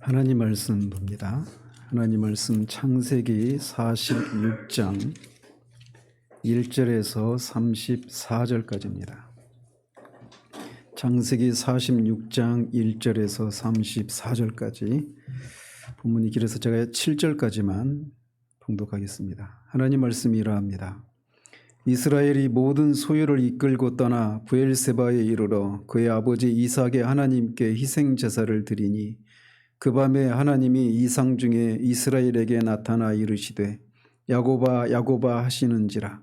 하나님 말씀 봅니다. 하나님 말씀 창세기 46장 1절에서 34절까지입니다. 창세기 46장 1절에서 34절까지 본문이 길어서 제가 7절까지만 봉독하겠습니다. 하나님 말씀이 이러합니다. 이스라엘이 모든 소유를 이끌고 떠나 브엘세바에 이르러 그의 아버지 이삭의 하나님께 희생제사를 드리니 그 밤에 하나님이 이상 중에 이스라엘에게 나타나 이르시되 야곱아 야곱아 하시는지라.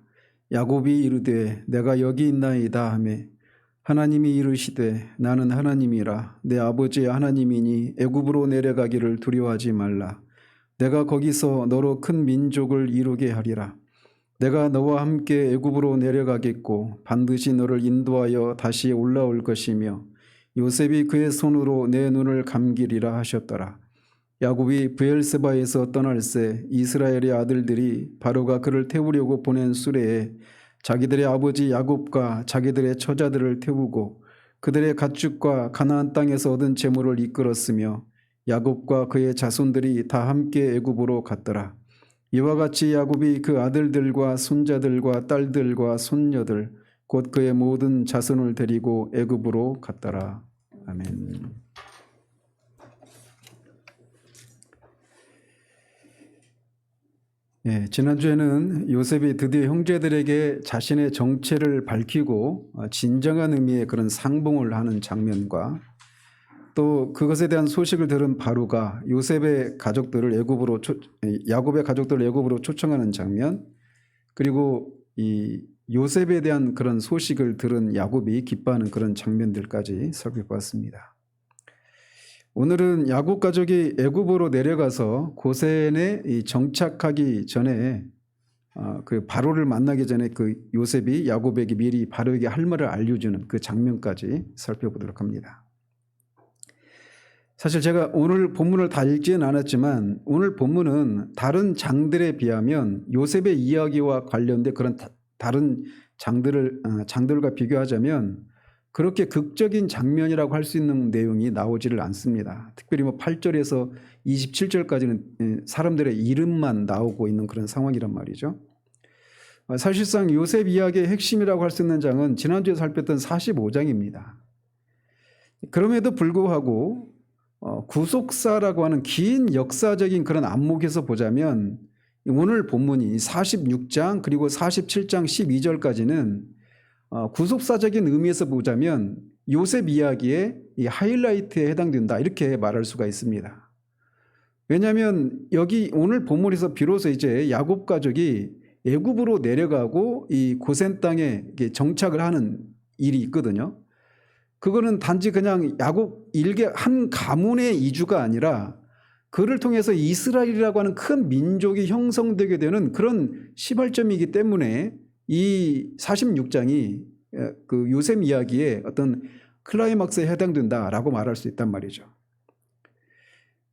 야곱이 이르되 내가 여기 있나이다 하매 하나님이 이르시되 나는 하나님이라 내 아버지의 하나님이니 애굽으로 내려가기를 두려워하지 말라. 내가 거기서 너로 큰 민족을 이루게 하리라. 내가 너와 함께 애굽으로 내려가겠고 반드시 너를 인도하여 다시 올라올 것이며 요셉이 그의 손으로 내 눈을 감기리라 하셨더라. 야곱이 브엘세바에서 떠날새 이스라엘의 아들들이 바로가 그를 태우려고 보낸 수레에 자기들의 아버지 야곱과 자기들의 처자들을 태우고 그들의 가축과 가나안 땅에서 얻은 재물을 이끌었으며 야곱과 그의 자손들이 다 함께 애굽으로 갔더라. 이와 같이 야곱이 그 아들들과 손자들과 딸들과 손녀들 곧 그의 모든 자손을 데리고 애굽으로 갔더라. 아멘. 지난주에는 요셉이 드디어 형제들에게 자신의 정체를 밝히고 진정한 의미의 그런 상봉을 하는 장면과 또 그것에 대한 소식을 들은 바로가 야곱의 가족들을 애굽으로 초청하는 장면, 그리고 이 요셉에 대한 그런 소식을 들은 야곱이 기뻐하는 그런 장면들까지 살펴봤습니다. 오늘은 야곱 가족이 애굽으로 내려가서 고센에 정착하기 전에 그 바로를 만나기 전에 그 요셉이 야곱에게 미리 바로에게 할 말을 알려주는 그 장면까지 살펴보도록 합니다. 사실 제가 오늘 본문을 다 읽지는 않았지만 오늘 본문은 다른 장들에 비하면 요셉의 이야기와 관련된 그런 다른 장들과 비교하자면 그렇게 극적인 장면이라고 할 수 있는 내용이 나오지를 않습니다. 특별히 8절에서 27절까지는 사람들의 이름만 나오고 있는 그런 상황이란 말이죠. 사실상 요셉 이야기의 핵심이라고 할 수 있는 장은 지난주에 살폈던 45장입니다. 그럼에도 불구하고 구속사라고 하는 긴 역사적인 그런 안목에서 보자면 오늘 본문이 46장 그리고 47장 12절까지는 구속사적인 의미에서 보자면 요셉 이야기의 이 하이라이트에 해당된다 이렇게 말할 수가 있습니다. 왜냐하면 여기 오늘 본문에서 비로소 이제 야곱 가족이 애굽으로 내려가고 이 고센 땅에 정착을 하는 일이 있거든요. 그거는 단지 그냥 야곱 일개 한 가문의 이주가 아니라 그를 통해서 이스라엘이라고 하는 큰 민족이 형성되게 되는 그런 시발점이기 때문에 이 46장이 그 요셉 이야기의 어떤 클라이막스에 해당된다라고 말할 수 있단 말이죠.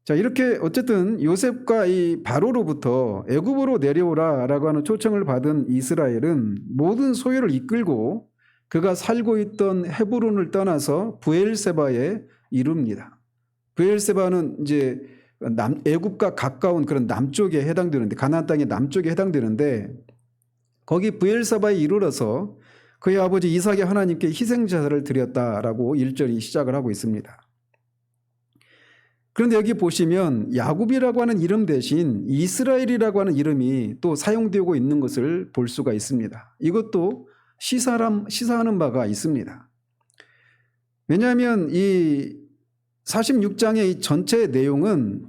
자, 이렇게 어쨌든 요셉과 이 바로로부터 애굽으로 내려오라라고 하는 초청을 받은 이스라엘은 모든 소유를 이끌고 그가 살고 있던 헤브론을 떠나서 브엘세바에 이릅니다. 브엘세바는 이제 애굽과 가까운 그런 남쪽에 해당되는데 가나안 땅의 남쪽에 해당되는데 거기 브엘세바에 이르러서 그의 아버지 이삭의 하나님께 희생제사를 드렸다라고 1절이 시작을 하고 있습니다. 그런데 여기 보시면 야곱이라고 하는 이름 대신 이스라엘이라고 하는 이름이 또 사용되고 있는 것을 볼 수가 있습니다. 이것도 시사하는 바가 있습니다. 왜냐하면 이 46장의 이 전체 내용은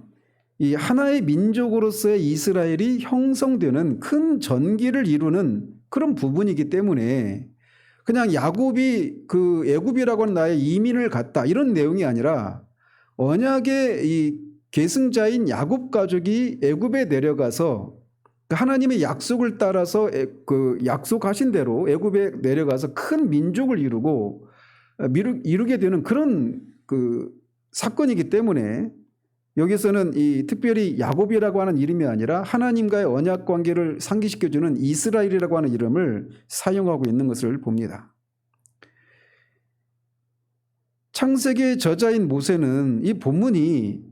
이 하나의 민족으로서의 이스라엘이 형성되는 큰 전기를 이루는 그런 부분이기 때문에 그냥 야곱이 그 애굽이라고 하는 나의 이민을 갔다 이런 내용이 아니라 언약의 이 계승자인 야곱 가족이 애굽에 내려가서 하나님의 약속을 따라서 그 약속하신 대로 애굽에 내려가서 큰 민족을 이루게 되는 그런 그 사건이기 때문에 여기서는 이 특별히 야곱이라고 하는 이름이 아니라 하나님과의 언약 관계를 상기시켜주는 이스라엘이라고 하는 이름을 사용하고 있는 것을 봅니다. 창세기의 저자인 모세는 이 본문이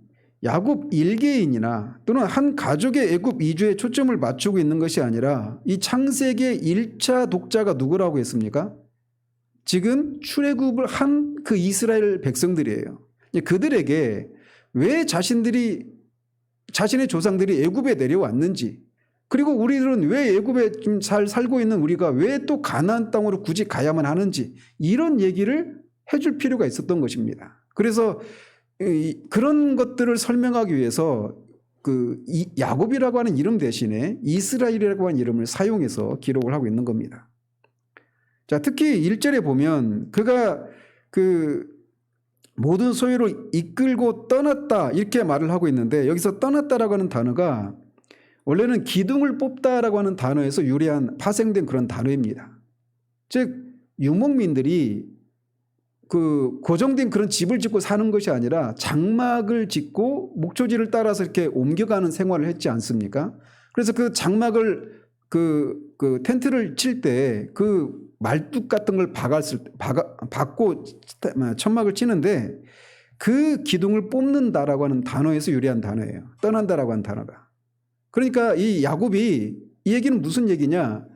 야곱 일개인이나 또는 한 가족의 애굽 이주에 초점을 맞추고 있는 것이 아니라 이 창세기의 1차 독자가 누구라고 했습니까? 지금 출애굽을 한 그 이스라엘 백성들이에요. 그들에게 왜 자신의 조상들이 애굽에 내려왔는지, 그리고 우리들은 왜 애굽에 좀 잘 살고 있는 우리가 왜 또 가나안 땅으로 굳이 가야만 하는지, 이런 얘기를 해줄 필요가 있었던 것입니다. 그래서 그런 것들을 설명하기 위해서 야곱이라고 하는 이름 대신에 이스라엘이라고 하는 이름을 사용해서 기록을 하고 있는 겁니다. 자, 특히 1절에 보면 그가 모든 소유를 이끌고 떠났다 이렇게 말을 하고 있는데, 여기서 떠났다라고 하는 단어가 원래는 기둥을 뽑다라고 하는 단어에서 유래한 파생된 그런 단어입니다. 즉 유목민들이 고정된 그런 집을 짓고 사는 것이 아니라 장막을 짓고 목초지를 따라서 이렇게 옮겨가는 생활을 했지 않습니까? 그래서 그 장막을 텐트를 칠 때 말뚝 같은 걸 박고 천막을 치는데 그 기둥을 뽑는다라고 하는 단어에서 유래한 단어예요. 떠난다라고 하는 단어가. 그러니까 이 야곱이, 이 얘기는 무슨 얘기냐?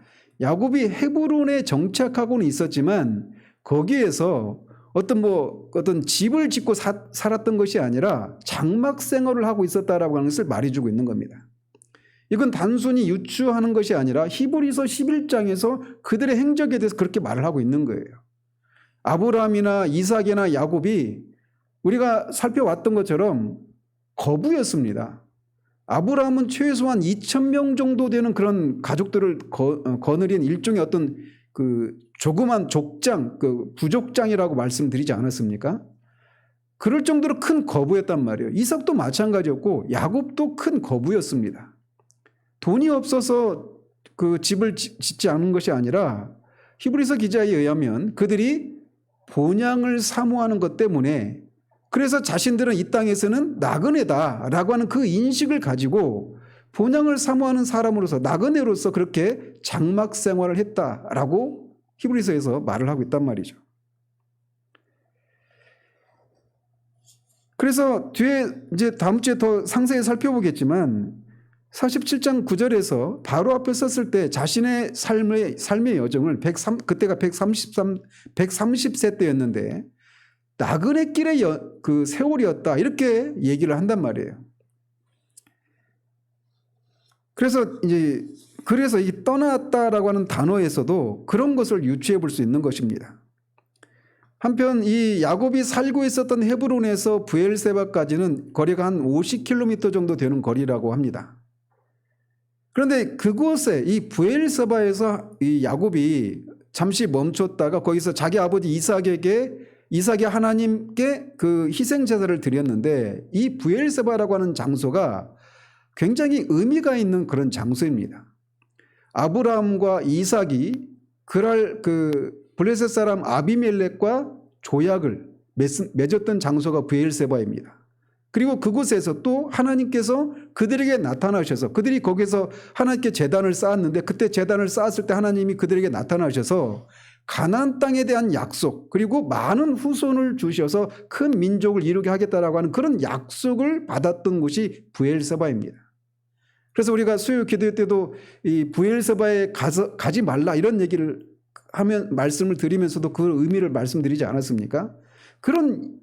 야곱이 헤브론에 정착하고는 있었지만 거기에서 어떤 집을 짓고 살았던 것이 아니라 장막 생활을 하고 있었다라고 하는 것을 말해주고 있는 겁니다. 이건 단순히 유추하는 것이 아니라 히브리서 11장에서 그들의 행적에 대해서 그렇게 말을 하고 있는 거예요. 아브라함이나 이삭이나 야곱이 우리가 살펴왔던 것처럼 거부였습니다. 아브라함은 최소한 2,000명 정도 되는 그런 가족들을 거느린 일종의 어떤 조그만 족장, 부족장이라고 말씀드리지 않았습니까? 그럴 정도로 큰 거부였단 말이에요. 이삭도 마찬가지였고 야곱도 큰 거부였습니다. 돈이 없어서 집을 짓지 않은 것이 아니라 히브리서 기자에 의하면 그들이 본향을 사모하는 것 때문에, 그래서 자신들은 이 땅에서는 나그네다라고 하는 그 인식을 가지고 본향을 사모하는 사람으로서, 나그네로서 그렇게 장막 생활을 했다라고 히브리서에서 말을 하고 있단 말이죠. 그래서 뒤에 이제 다음 주에 더 상세히 살펴보겠지만 47장 9절에서 바로 앞에 섰을 때 자신의 삶의 여정을 그때가 130세 때였는데 나그네 길의 세월이었다 이렇게 얘기를 한단 말이에요. 그래서 이 떠났다라고 하는 단어에서도 그런 것을 유추해 볼 수 있는 것입니다. 한편 이 야곱이 살고 있었던 헤브론에서 브엘세바까지는 거리가 한 50km 정도 되는 거리라고 합니다. 그런데 그곳에 이 브엘세바에서 이 야곱이 잠시 멈췄다가 거기서 자기 아버지 이삭이 하나님께 희생 제사를 드렸는데, 이 브엘세바라고 하는 장소가 굉장히 의미가 있는 그런 장소입니다. 아브라함과 이삭이 블레셋 사람 아비멜렉과 조약을 맺었던 장소가 브엘세바입니다. 그리고 그곳에서 또 하나님께서 그들에게 나타나셔서, 그들이 거기서 하나님께 제단을 쌓았는데 그때 제단을 쌓았을 때 하나님이 그들에게 나타나셔서 가나안 땅에 대한 약속, 그리고 많은 후손을 주셔서 큰 민족을 이루게 하겠다라고 하는 그런 약속을 받았던 곳이 브엘세바입니다. 그래서 우리가 수요 기도 때도 이 브엘세바에 가지 말라 이런 얘기를 하면 말씀을 드리면서도 그 의미를 말씀드리지 않았습니까?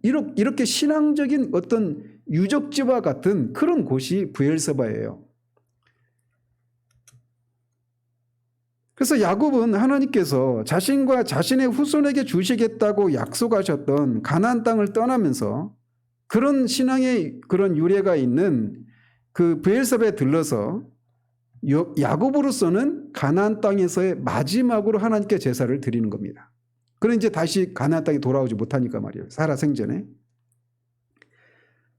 이렇게 신앙적인 어떤 유적지와 같은 그런 곳이 브엘세바예요. 그래서 야곱은 하나님께서 자신과 자신의 후손에게 주시겠다고 약속하셨던 가나안 땅을 떠나면서 그런 신앙의 그런 유래가 있는 브엘세바에 들러서 야곱으로서는 가나안 땅에서의 마지막으로 하나님께 제사를 드리는 겁니다. 그럼 이제 다시 가나안 땅에 돌아오지 못하니까 말이에요. 살아 생전에.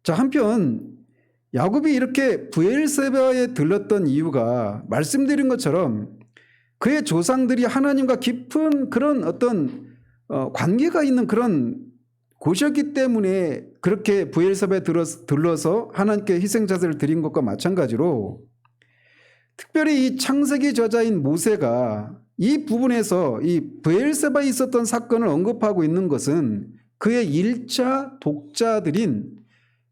자, 한편 야곱이 이렇게 브엘세바에 들렀던 이유가 말씀드린 것처럼 그의 조상들이 하나님과 깊은 그런 어떤 관계가 있는 그런 곳이었기 때문에 그렇게 브엘세바에 들러서 하나님께 희생자들을 드린 것과 마찬가지로, 특별히 이 창세기 저자인 모세가 이 부분에서 이 브엘세바에 있었던 사건을 언급하고 있는 것은 그의 1차 독자들인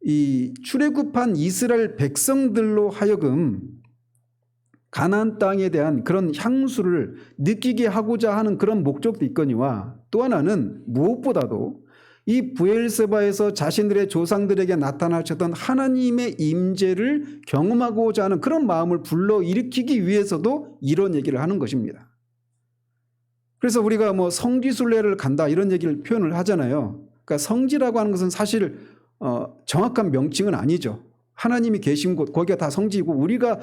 이 출애굽한 이스라엘 백성들로 하여금 가나안 땅에 대한 그런 향수를 느끼게 하고자 하는 그런 목적도 있거니와, 또 하나는 무엇보다도 이 브엘세바에서 자신들의 조상들에게 나타나셨던 하나님의 임재를 경험하고자 하는 그런 마음을 불러일으키기 위해서도 이런 얘기를 하는 것입니다. 그래서 우리가 뭐 성지순례를 간다 이런 얘기를 표현을 하잖아요. 그러니까 성지라고 하는 것은 사실 정확한 명칭은 아니죠. 하나님이 계신 곳, 거기가 다 성지이고, 우리가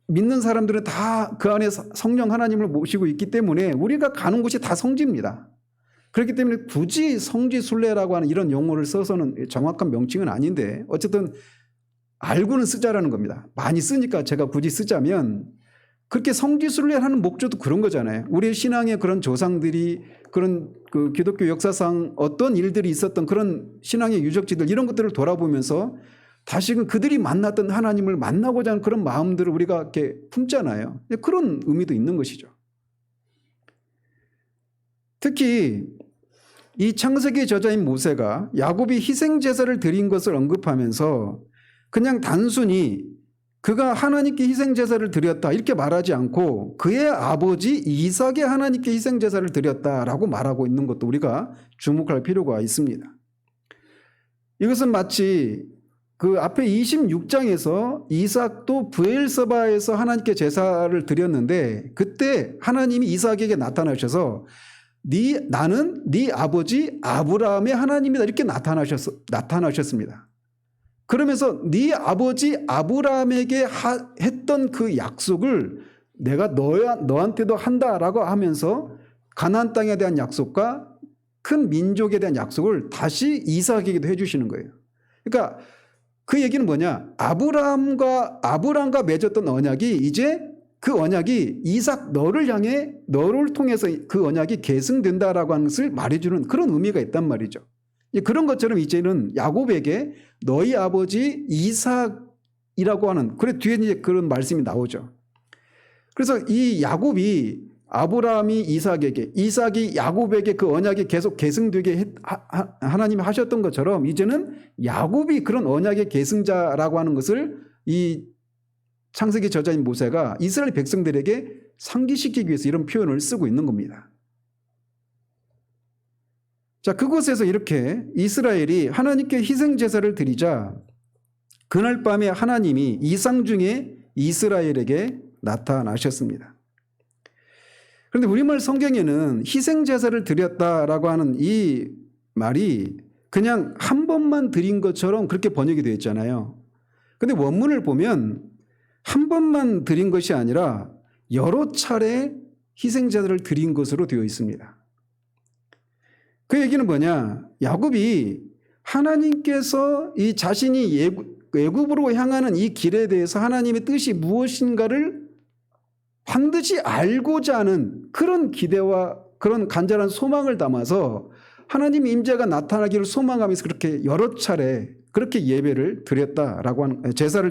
믿는 사람들은 다 그 안에 성령 하나님을 모시고 있기 때문에 우리가 가는 곳이 다 성지입니다. 그렇기 때문에 굳이 성지순례라고 하는 이런 용어를 써서는 정확한 명칭은 아닌데, 어쨌든 알고는 쓰자라는 겁니다. 많이 쓰니까 제가 굳이 쓰자면, 그렇게 성지순례를 하는 목적도 그런 거잖아요. 우리의 신앙의 그런 조상들이 그런 그 기독교 역사상 어떤 일들이 있었던 그런 신앙의 유적지들, 이런 것들을 돌아보면서 다시금 그들이 만났던 하나님을 만나고자 하는 그런 마음들을 우리가 이렇게 품잖아요. 그런 의미도 있는 것이죠. 특히 이 창세기 저자인 모세가 야곱이 희생제사를 드린 것을 언급하면서 그냥 단순히 그가 하나님께 희생제사를 드렸다 이렇게 말하지 않고 그의 아버지 이삭이 하나님께 희생제사를 드렸다라고 말하고 있는 것도 우리가 주목할 필요가 있습니다. 이것은 마치 그 앞에 26장에서 이삭도 브엘세바에서 하나님께 제사를 드렸는데, 그때 하나님이 이삭에게 나타나셔서 나는 네 아버지 아브라함의 하나님이다 이렇게 나타나셨습니다. 그러면서 네 아버지 아브라함에게 했던 그 약속을 내가 너한테도 한다라고 하면서 가나안 땅에 대한 약속과 큰 민족에 대한 약속을 다시 이삭에게도 해주시는 거예요. 그러니까 그 얘기는 뭐냐? 아브라함과 맺었던 언약이 이제 그 언약이 이삭 너를 통해서 그 언약이 계승된다라고 하는 것을 말해주는 그런 의미가 있단 말이죠. 그런 것처럼 이제는 야곱에게 너희 아버지 이삭이라고 하는, 그래 뒤에 이제 그런 말씀이 나오죠. 그래서 이 야곱이 아브라함이 이삭이 야곱에게 그 언약이 계속 계승되게 하나님이 하셨던 것처럼, 이제는 야곱이 그런 언약의 계승자라고 하는 것을 이 창세기 저자인 모세가 이스라엘 백성들에게 상기시키기 위해서 이런 표현을 쓰고 있는 겁니다. 자, 그곳에서 이렇게 이스라엘이 하나님께 희생제사를 드리자 그날 밤에 하나님이 이상 중에 이스라엘에게 나타나셨습니다. 그런데 우리말 성경에는 희생제사를 드렸다라고 하는 이 말이 그냥 한 번만 드린 것처럼 그렇게 번역이 되어 있잖아요. 그런데 원문을 보면 한 번만 드린 것이 아니라 여러 차례 희생제사를 드린 것으로 되어 있습니다. 그 얘기는 뭐냐? 야곱이 하나님께서 이 자신이 애굽으로 향하는 이 길에 대해서 하나님의 뜻이 무엇인가를 반드시 알고자 하는 그런 기대와 그런 간절한 소망을 담아서 하나님의 임재가 나타나기를 소망하면서 그렇게 여러 차례 그렇게 제사를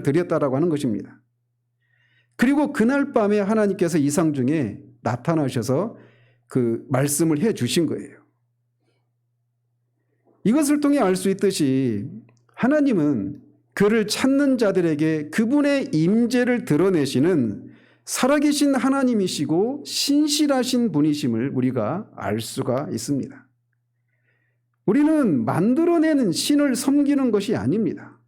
드렸다라고 하는 것입니다. 그리고 그날 밤에 하나님께서 이상 중에 나타나셔서 그 말씀을 해 주신 거예요. 이것을 통해 알 수 있듯이 하나님은 그를 찾는 자들에게 그분의 임재를 드러내시는 살아계신 하나님이시고 신실하신 분이심을 우리가 알 수가 있습니다. 우리는 만들어내는 신을 섬기는 것이 아닙니다.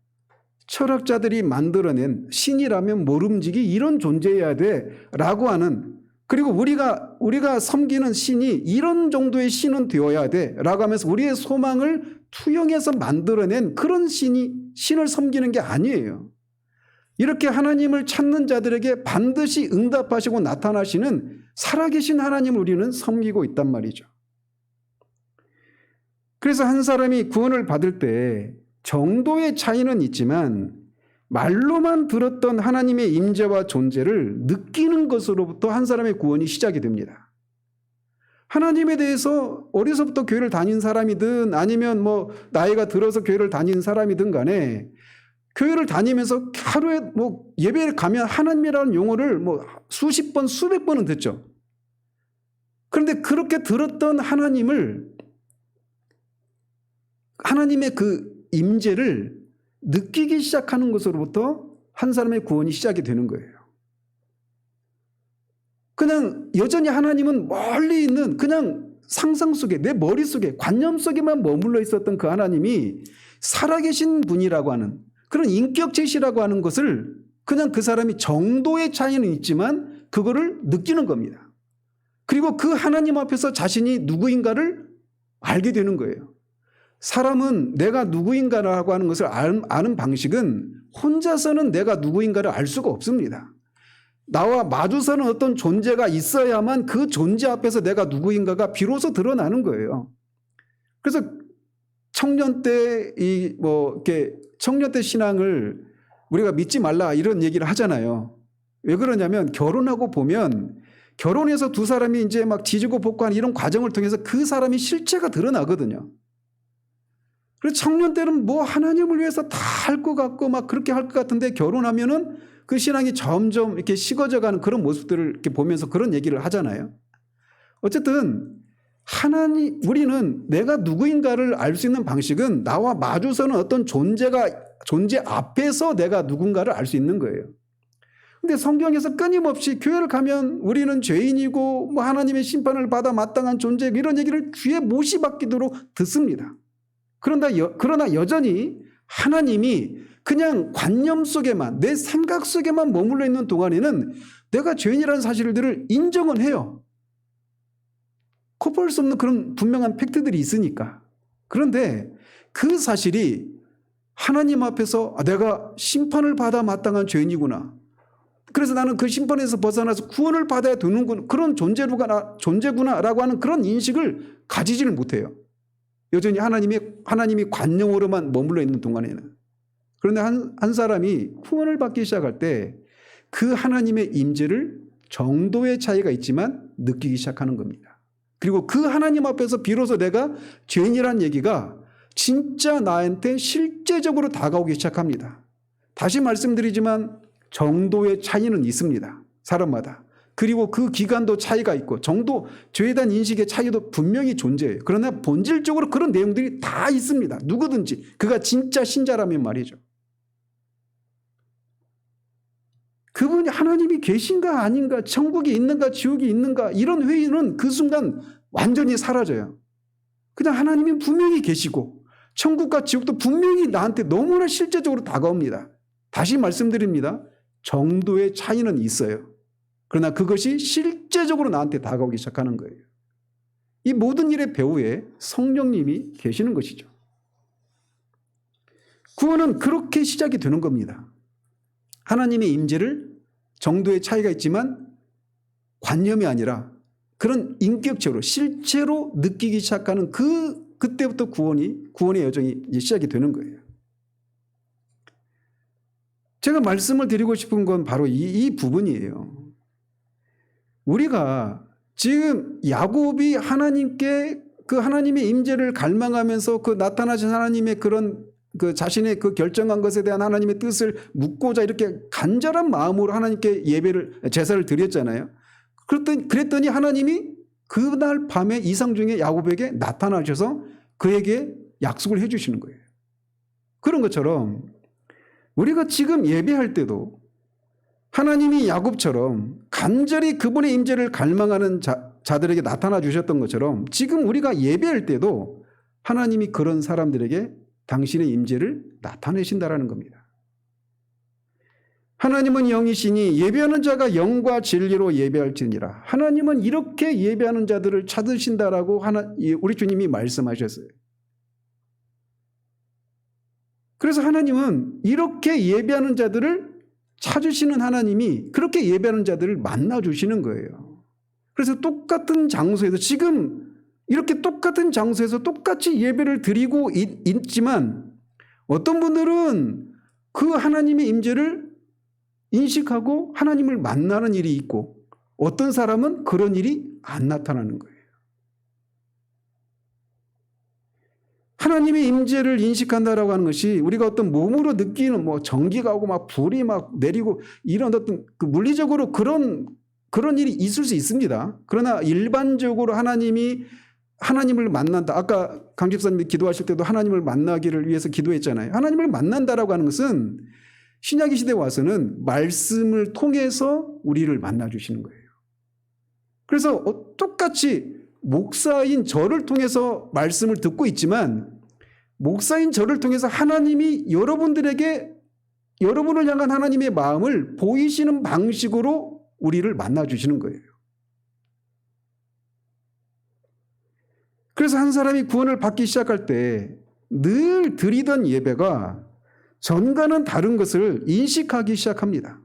철학자들이 만들어낸 신이라면 모름지기 이런 존재여야 돼라고 하는, 그리고 우리가 섬기는 신이 이런 정도의 신은 되어야 돼라고 하면서 우리의 소망을 투영해서 만들어낸 그런 신을 섬기는 게 아니에요. 이렇게 하나님을 찾는 자들에게 반드시 응답하시고 나타나시는 살아계신 하나님을 우리는 섬기고 있단 말이죠. 그래서 한 사람이 구원을 받을 때 정도의 차이는 있지만 말로만 들었던 하나님의 임재와 존재를 느끼는 것으로부터 한 사람의 구원이 시작이 됩니다. 하나님에 대해서 어려서부터 교회를 다닌 사람이든 아니면 뭐 나이가 들어서 교회를 다닌 사람이든 간에 교회를 다니면서 하루에 뭐 예배를 가면 하나님이라는 용어를 뭐 수십 번, 수백 번은 듣죠. 그런데 그렇게 들었던 하나님의 그 임재를 느끼기 시작하는 것으로부터 한 사람의 구원이 시작이 되는 거예요. 그냥 여전히 하나님은 멀리 있는 그냥 상상 속에, 내 머릿속에, 관념 속에만 머물러 있었던 그 하나님이 살아계신 분이라고 하는 그런 인격체시라고 하는 것을 그냥 그 사람이 정도의 차이는 있지만 그거를 느끼는 겁니다. 그리고 그 하나님 앞에서 자신이 누구인가를 알게 되는 거예요. 사람은 내가 누구인가라고 하는 것을 아는 방식은 혼자서는 내가 누구인가를 알 수가 없습니다. 나와 마주서는 어떤 존재가 있어야만 그 존재 앞에서 내가 누구인가가 비로소 드러나는 거예요. 그래서 청년 때 이렇게 청년 때 신앙을 우리가 믿지 말라 이런 얘기를 하잖아요. 왜 그러냐면 결혼하고 보면 결혼해서 두 사람이 이제 막 뒤지고 볶고하는 이런 과정을 통해서 그 사람이 실체가 드러나거든요. 그래서 청년 때는 뭐 하나님을 위해서 다 할 것 같고 막 그렇게 할 것 같은데 결혼하면은 그 신앙이 점점 이렇게 식어져가는 그런 모습들을 이렇게 보면서 그런 얘기를 하잖아요. 어쨌든 우리는 내가 누구인가를 알 수 있는 방식은 나와 마주서는 어떤 존재 앞에서 내가 누군가를 알 수 있는 거예요. 근데 성경에서 끊임없이 교회를 가면 우리는 죄인이고 뭐 하나님의 심판을 받아 마땅한 존재 이런 얘기를 귀에 못이 박히도록 듣습니다. 그러나 여전히 하나님이 그냥 관념 속에만 내 생각 속에만 머물러 있는 동안에는 내가 죄인이라는 사실들을 인정은 해요. 코피할 수 없는 그런 분명한 팩트들이 있으니까. 그런데 그 사실이 하나님 앞에서 내가 심판을 받아 마땅한 죄인이구나. 그래서 나는 그 심판에서 벗어나서 구원을 받아야 되는 그런 존재구나라고 하는 그런 인식을 가지지를 못해요. 여전히 하나님이 관념으로만 머물러 있는 동안에는. 그런데 한 사람이 구원을 받기 시작할 때 그 하나님의 임재를 정도의 차이가 있지만 느끼기 시작하는 겁니다. 그리고 그 하나님 앞에서 비로소 내가 죄인이라는 얘기가 진짜 나한테 실제적으로 다가오기 시작합니다. 다시 말씀드리지만 정도의 차이는 있습니다. 사람마다. 그리고 그 기간도 차이가 있고 죄에 대한 인식의 차이도 분명히 존재해요. 그러나 본질적으로 그런 내용들이 다 있습니다. 누구든지 그가 진짜 신자라면 말이죠. 그분이 하나님이 계신가 아닌가, 천국이 있는가 지옥이 있는가 이런 회의는 그 순간 완전히 사라져요. 그냥 하나님이 분명히 계시고 천국과 지옥도 분명히 나한테 너무나 실제적으로 다가옵니다. 다시 말씀드립니다. 정도의 차이는 있어요. 그러나 그것이 실제적으로 나한테 다가오기 시작하는 거예요. 이 모든 일의 배후에 성령님이 계시는 것이죠. 구원은 그렇게 시작이 되는 겁니다. 하나님의 임재를 정도의 차이가 있지만 관념이 아니라 그런 인격적으로 실제로 느끼기 시작하는 그때부터 구원의 여정이 이제 시작이 되는 거예요. 제가 말씀을 드리고 싶은 건 바로 이 부분이에요. 우리가 지금 야곱이 하나님께 그 하나님의 임재를 갈망하면서 그 나타나신 하나님의 그런 그 자신의 그 결정한 것에 대한 하나님의 뜻을 묻고자 이렇게 간절한 마음으로 하나님께 제사를 드렸잖아요. 그랬더니 하나님이 그날 밤에 이상 중에 야곱에게 나타나셔서 그에게 약속을 해주시는 거예요. 그런 것처럼 우리가 지금 예배할 때도 하나님이 야곱처럼 간절히 그분의 임재를 갈망하는 자들에게 나타나 주셨던 것처럼 지금 우리가 예배할 때도 하나님이 그런 사람들에게 당신의 임재를 나타내신다라는 겁니다. 하나님은 영이시니 예배하는 자가 영과 진리로 예배할지니라. 하나님은 이렇게 예배하는 자들을 찾으신다라고 우리 주님이 말씀하셨어요. 그래서 하나님은 이렇게 예배하는 자들을 찾으시는 하나님이 그렇게 예배하는 자들을 만나주시는 거예요. 그래서 똑같은 장소에서 지금 이렇게 똑같은 장소에서 똑같이 예배를 드리고 있지만 어떤 분들은 그 하나님의 임재를 인식하고 하나님을 만나는 일이 있고 어떤 사람은 그런 일이 안 나타나는 거예요. 하나님의 임재를 인식한다라고 하는 것이 우리가 어떤 몸으로 느끼는 뭐 전기가 오고 막 불이 막 내리고 이런 어떤 그 물리적으로 그런 일이 있을 수 있습니다. 그러나 일반적으로 하나님이 하나님을 만난다. 아까 강 집사님이 기도하실 때도 하나님을 만나기를 위해서 기도했잖아요. 하나님을 만난다라고 하는 것은 신약의 시대에 와서는 말씀을 통해서 우리를 만나주시는 거예요. 그래서 똑같이 목사인 저를 통해서 말씀을 듣고 있지만 목사인 저를 통해서 하나님이 여러분들에게 여러분을 향한 하나님의 마음을 보이시는 방식으로 우리를 만나주시는 거예요. 그래서 한 사람이 구원을 받기 시작할 때 늘 드리던 예배가 전과는 다른 것을 인식하기 시작합니다.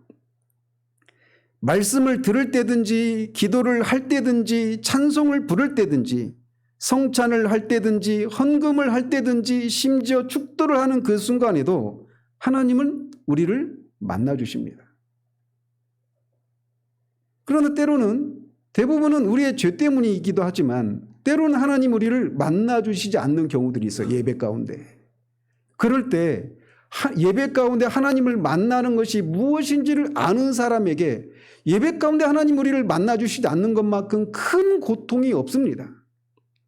말씀을 들을 때든지 기도를 할 때든지 찬송을 부를 때든지 성찬을 할 때든지 헌금을 할 때든지 심지어 축도를 하는 그 순간에도 하나님은 우리를 만나주십니다. 그러나 때로는 대부분은 우리의 죄 때문이기도 하지만 때로는 하나님 우리를 만나주시지 않는 경우들이 있어요. 예배 가운데. 그럴 때 예배 가운데 하나님을 만나는 것이 무엇인지를 아는 사람에게 예배 가운데 하나님 우리를 만나주시지 않는 것만큼 큰 고통이 없습니다.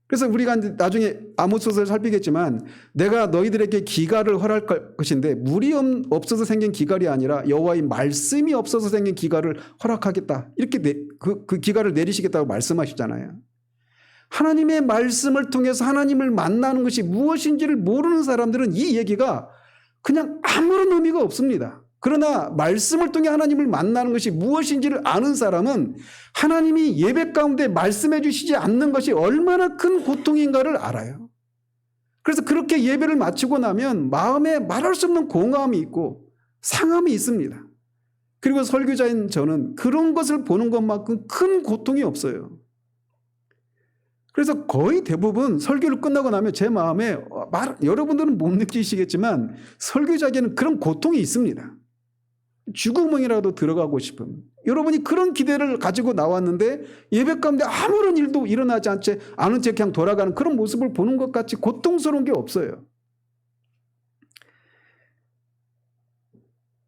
그래서 우리가 나중에 아모스서를 살피겠지만 내가 너희들에게 기갈을 허락할 것인데 물이 없어서 생긴 기갈이 아니라 여호와의 말씀이 없어서 생긴 기갈을 허락하겠다. 이렇게 그 기갈을 내리시겠다고 말씀하시잖아요. 하나님의 말씀을 통해서 하나님을 만나는 것이 무엇인지를 모르는 사람들은 이 얘기가 그냥 아무런 의미가 없습니다. 그러나 말씀을 통해 하나님을 만나는 것이 무엇인지를 아는 사람은 하나님이 예배 가운데 말씀해 주시지 않는 것이 얼마나 큰 고통인가를 알아요. 그래서 그렇게 예배를 마치고 나면 마음에 말할 수 없는 공허함이 있고 상함이 있습니다. 그리고 설교자인 저는 그런 것을 보는 것만큼 큰 고통이 없어요. 그래서 거의 대부분 설교를 끝나고 나면 제 마음에 여러분들은 못 느끼시겠지만 설교자에게는 그런 고통이 있습니다. 쥐구멍이라도 들어가고 싶은 여러분이 그런 기대를 가지고 나왔는데 예배 가운데 아무런 일도 일어나지 않은 채 그냥 돌아가는 그런 모습을 보는 것 같이 고통스러운 게 없어요.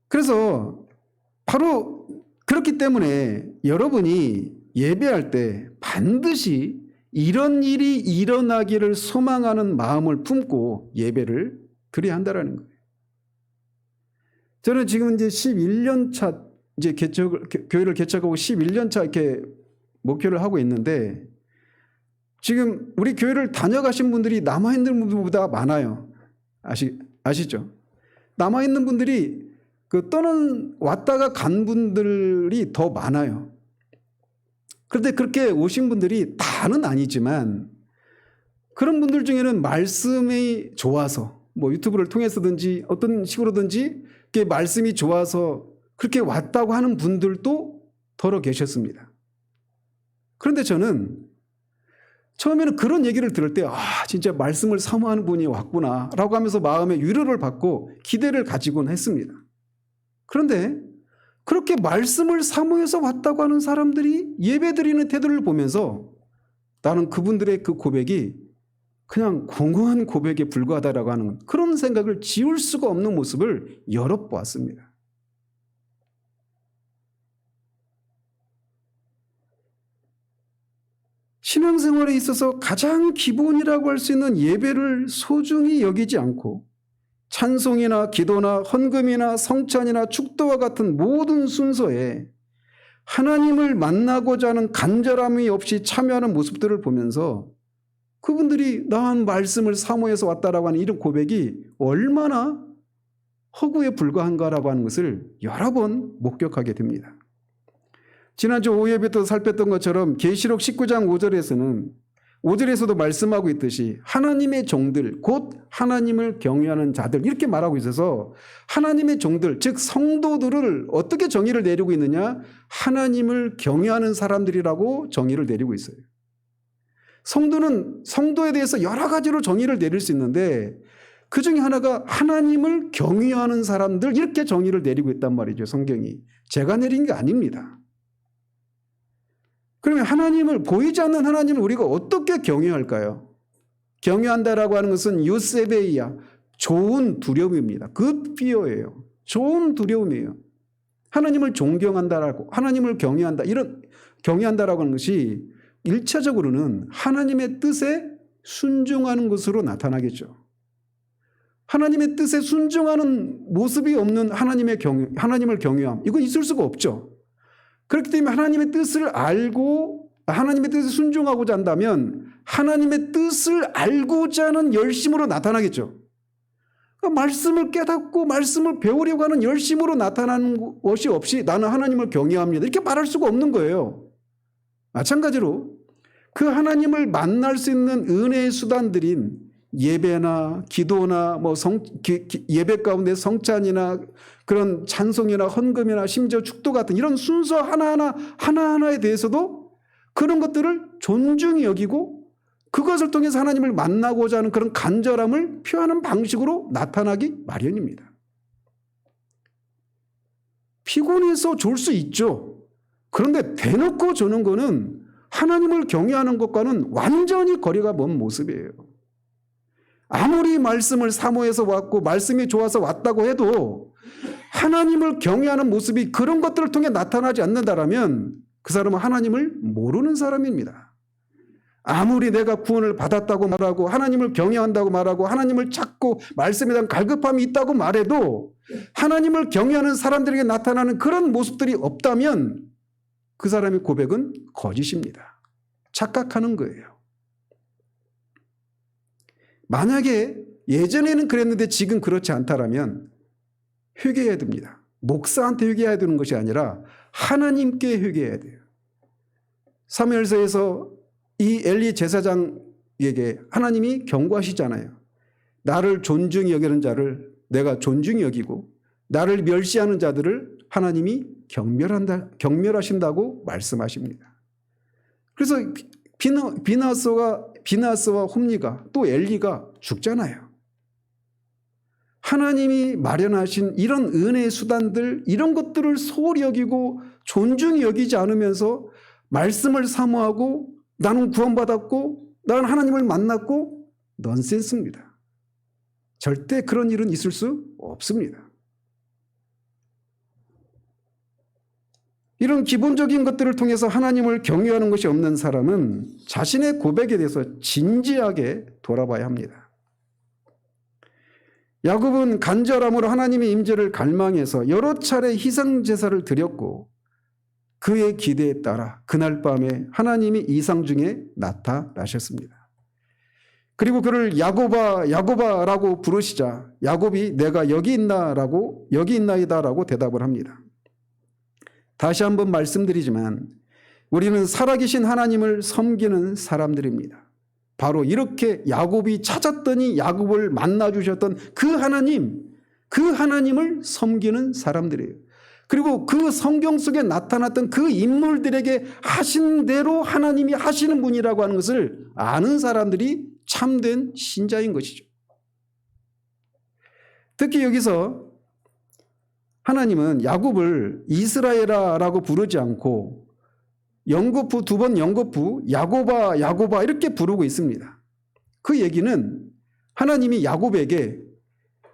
그래서 바로 그렇기 때문에 여러분이 예배할 때 반드시 이런 일이 일어나기를 소망하는 마음을 품고 예배를 드려야 한다는 거예요. 저는 지금 이제 11년 차 이제 교회를 개척하고 11년 차 이렇게 목표를 하고 있는데 지금 우리 교회를 다녀가신 분들이 남아있는 분들보다 많아요. 아시죠? 남아있는 분들이 왔다가 간 분들이 더 많아요. 그런데 그렇게 오신 분들이 다는 아니지만 그런 분들 중에는 말씀이 좋아서 뭐 유튜브를 통해서든지 어떤 식으로든지 말씀이 좋아서 그렇게 왔다고 하는 분들도 더러 계셨습니다. 그런데 저는 처음에는 그런 얘기를 들을 때 진짜 말씀을 사모하는 분이 왔구나 라고 하면서 마음의 위로를 받고 기대를 가지곤 했습니다. 그런데 그렇게 말씀을 사모해서 왔다고 하는 사람들이 예배드리는 태도를 보면서 나는 그분들의 그 고백이 그냥 공허한 고백에 불과하다라고 하는 그런 생각을 지울 수가 없는 모습을 여러 보았습니다. 신앙생활에 있어서 가장 기본이라고 할 수 있는 예배를 소중히 여기지 않고 찬송이나 기도나 헌금이나 성찬이나 축도와 같은 모든 순서에 하나님을 만나고자 하는 간절함이 없이 참여하는 모습들을 보면서 그분들이 나한 말씀을 사모해서 왔다라고 하는 이런 고백이 얼마나 허구에 불과한가라고 하는 것을 여러 번 목격하게 됩니다. 지난주 오예부터 살폈던 것처럼 계시록 19장 5절에서도 말씀하고 있듯이 하나님의 종들 곧 하나님을 경외하는 자들 이렇게 말하고 있어서 하나님의 종들 즉 성도들을 어떻게 정의를 내리고 있느냐 하나님을 경외하는 사람들이라고 정의를 내리고 있어요. 성도는 성도에 대해서 여러 가지로 정의를 내릴 수 있는데 그 중에 하나가 하나님을 경외하는 사람들 이렇게 정의를 내리고 있단 말이죠. 성경이 제가 내린 게 아닙니다. 그러면 하나님을 보이지 않는 하나님을 우리가 어떻게 경외할까요? 경외한다라고 하는 것은 유세베이야 좋은 두려움입니다. good fear예요. 좋은 두려움이에요. 하나님을 존경한다라고 하나님을 경외한다 이런 경외한다라고 하는 것이 1차적으로는 하나님의 뜻에 순종하는 것으로 나타나겠죠. 하나님의 뜻에 순종하는 모습이 없는 하나님을 경외함, 이건 있을 수가 없죠. 그렇기 때문에 하나님의 뜻을 알고 하나님의 뜻에 순종하고자 한다면 하나님의 뜻을 알고자 하는 열심으로 나타나겠죠. 그러니까 말씀을 깨닫고 말씀을 배우려고 하는 열심으로 나타나는 것이 없이 나는 하나님을 경외합니다, 이렇게 말할 수가 없는 거예요. 마찬가지로 그 하나님을 만날 수 있는 은혜의 수단들인 예배나 기도나 예배 가운데 성찬이나 그런 찬송이나 헌금이나 심지어 축도 같은 이런 순서 하나하나에 대해서도 그런 것들을 존중히 여기고 그것을 통해서 하나님을 만나고자 하는 그런 간절함을 표하는 방식으로 나타나기 마련입니다. 피곤해서 졸 수 있죠. 그런데 대놓고 조는 거는 하나님을 경외하는 것과는 완전히 거리가 먼 모습이에요. 아무리 말씀을 사모해서 왔고 말씀이 좋아서 왔다고 해도 하나님을 경외하는 모습이 그런 것들을 통해 나타나지 않는다라면 그 사람은 하나님을 모르는 사람입니다. 아무리 내가 구원을 받았다고 말하고 하나님을 경외한다고 말하고 하나님을 찾고 말씀에 대한 갈급함이 있다고 말해도 하나님을 경외하는 사람들에게 나타나는 그런 모습들이 없다면 그 사람의 고백은 거짓입니다. 착각하는 거예요. 만약에 예전에는 그랬는데 지금 그렇지 않다라면 회개해야 됩니다. 목사한테 회개해야 되는 것이 아니라 하나님께 회개해야 돼요. 사무엘서에서 이 엘리 제사장에게 하나님이 경고하시잖아요. 나를 존중히 여기는 자를 내가 존중히 여기고 나를 멸시하는 자들을 하나님이 경멸하신다고 말씀하십니다. 그래서 비나스와 홈리가 또 엘리가 죽잖아요. 하나님이 마련하신 이런 은혜의 수단들, 이런 것들을 소홀히 여기고 존중히 여기지 않으면서 말씀을 사모하고 나는 구원받았고 나는 하나님을 만났고, 넌센스입니다. 절대 그런 일은 있을 수 없습니다. 이런 기본적인 것들을 통해서 하나님을 경외하는 것이 없는 사람은 자신의 고백에 대해서 진지하게 돌아봐야 합니다. 야곱은 간절함으로 하나님의 임재를 갈망해서 여러 차례 희생 제사를 드렸고 그의 기대에 따라 그날 밤에 하나님이 이상 중에 나타나셨습니다. 그리고 그를 야곱아라고 부르시자 야곱이 내가 여기 있나이다라고 대답을 합니다. 다시 한번 말씀드리지만 우리는 살아계신 하나님을 섬기는 사람들입니다. 바로 이렇게 야곱이 찾았더니 야곱을 만나주셨던 그 하나님을 섬기는 사람들이에요. 그리고 그 성경 속에 나타났던 그 인물들에게 하신 대로 하나님이 하시는 분이라고 하는 것을 아는 사람들이 참된 신자인 것이죠. 특히 여기서 하나님은 야곱을 이스라엘아라고 부르지 않고 영거푸, 두 번 영거푸, 야곱아 이렇게 부르고 있습니다. 그 얘기는 하나님이 야곱에게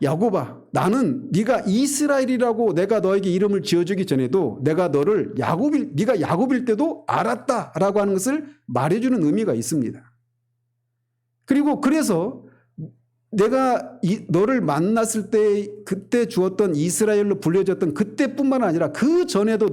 야곱아, 나는 네가 이스라엘이라고 내가 너에게 이름을 지어주기 전에도 내가 너를 네가 야곱일 때도 알았다라고 하는 것을 말해주는 의미가 있습니다. 그리고 그래서 내가 너를 만났을 때 그때 주었던 이스라엘로 불려졌던 그때뿐만 아니라 그 전에도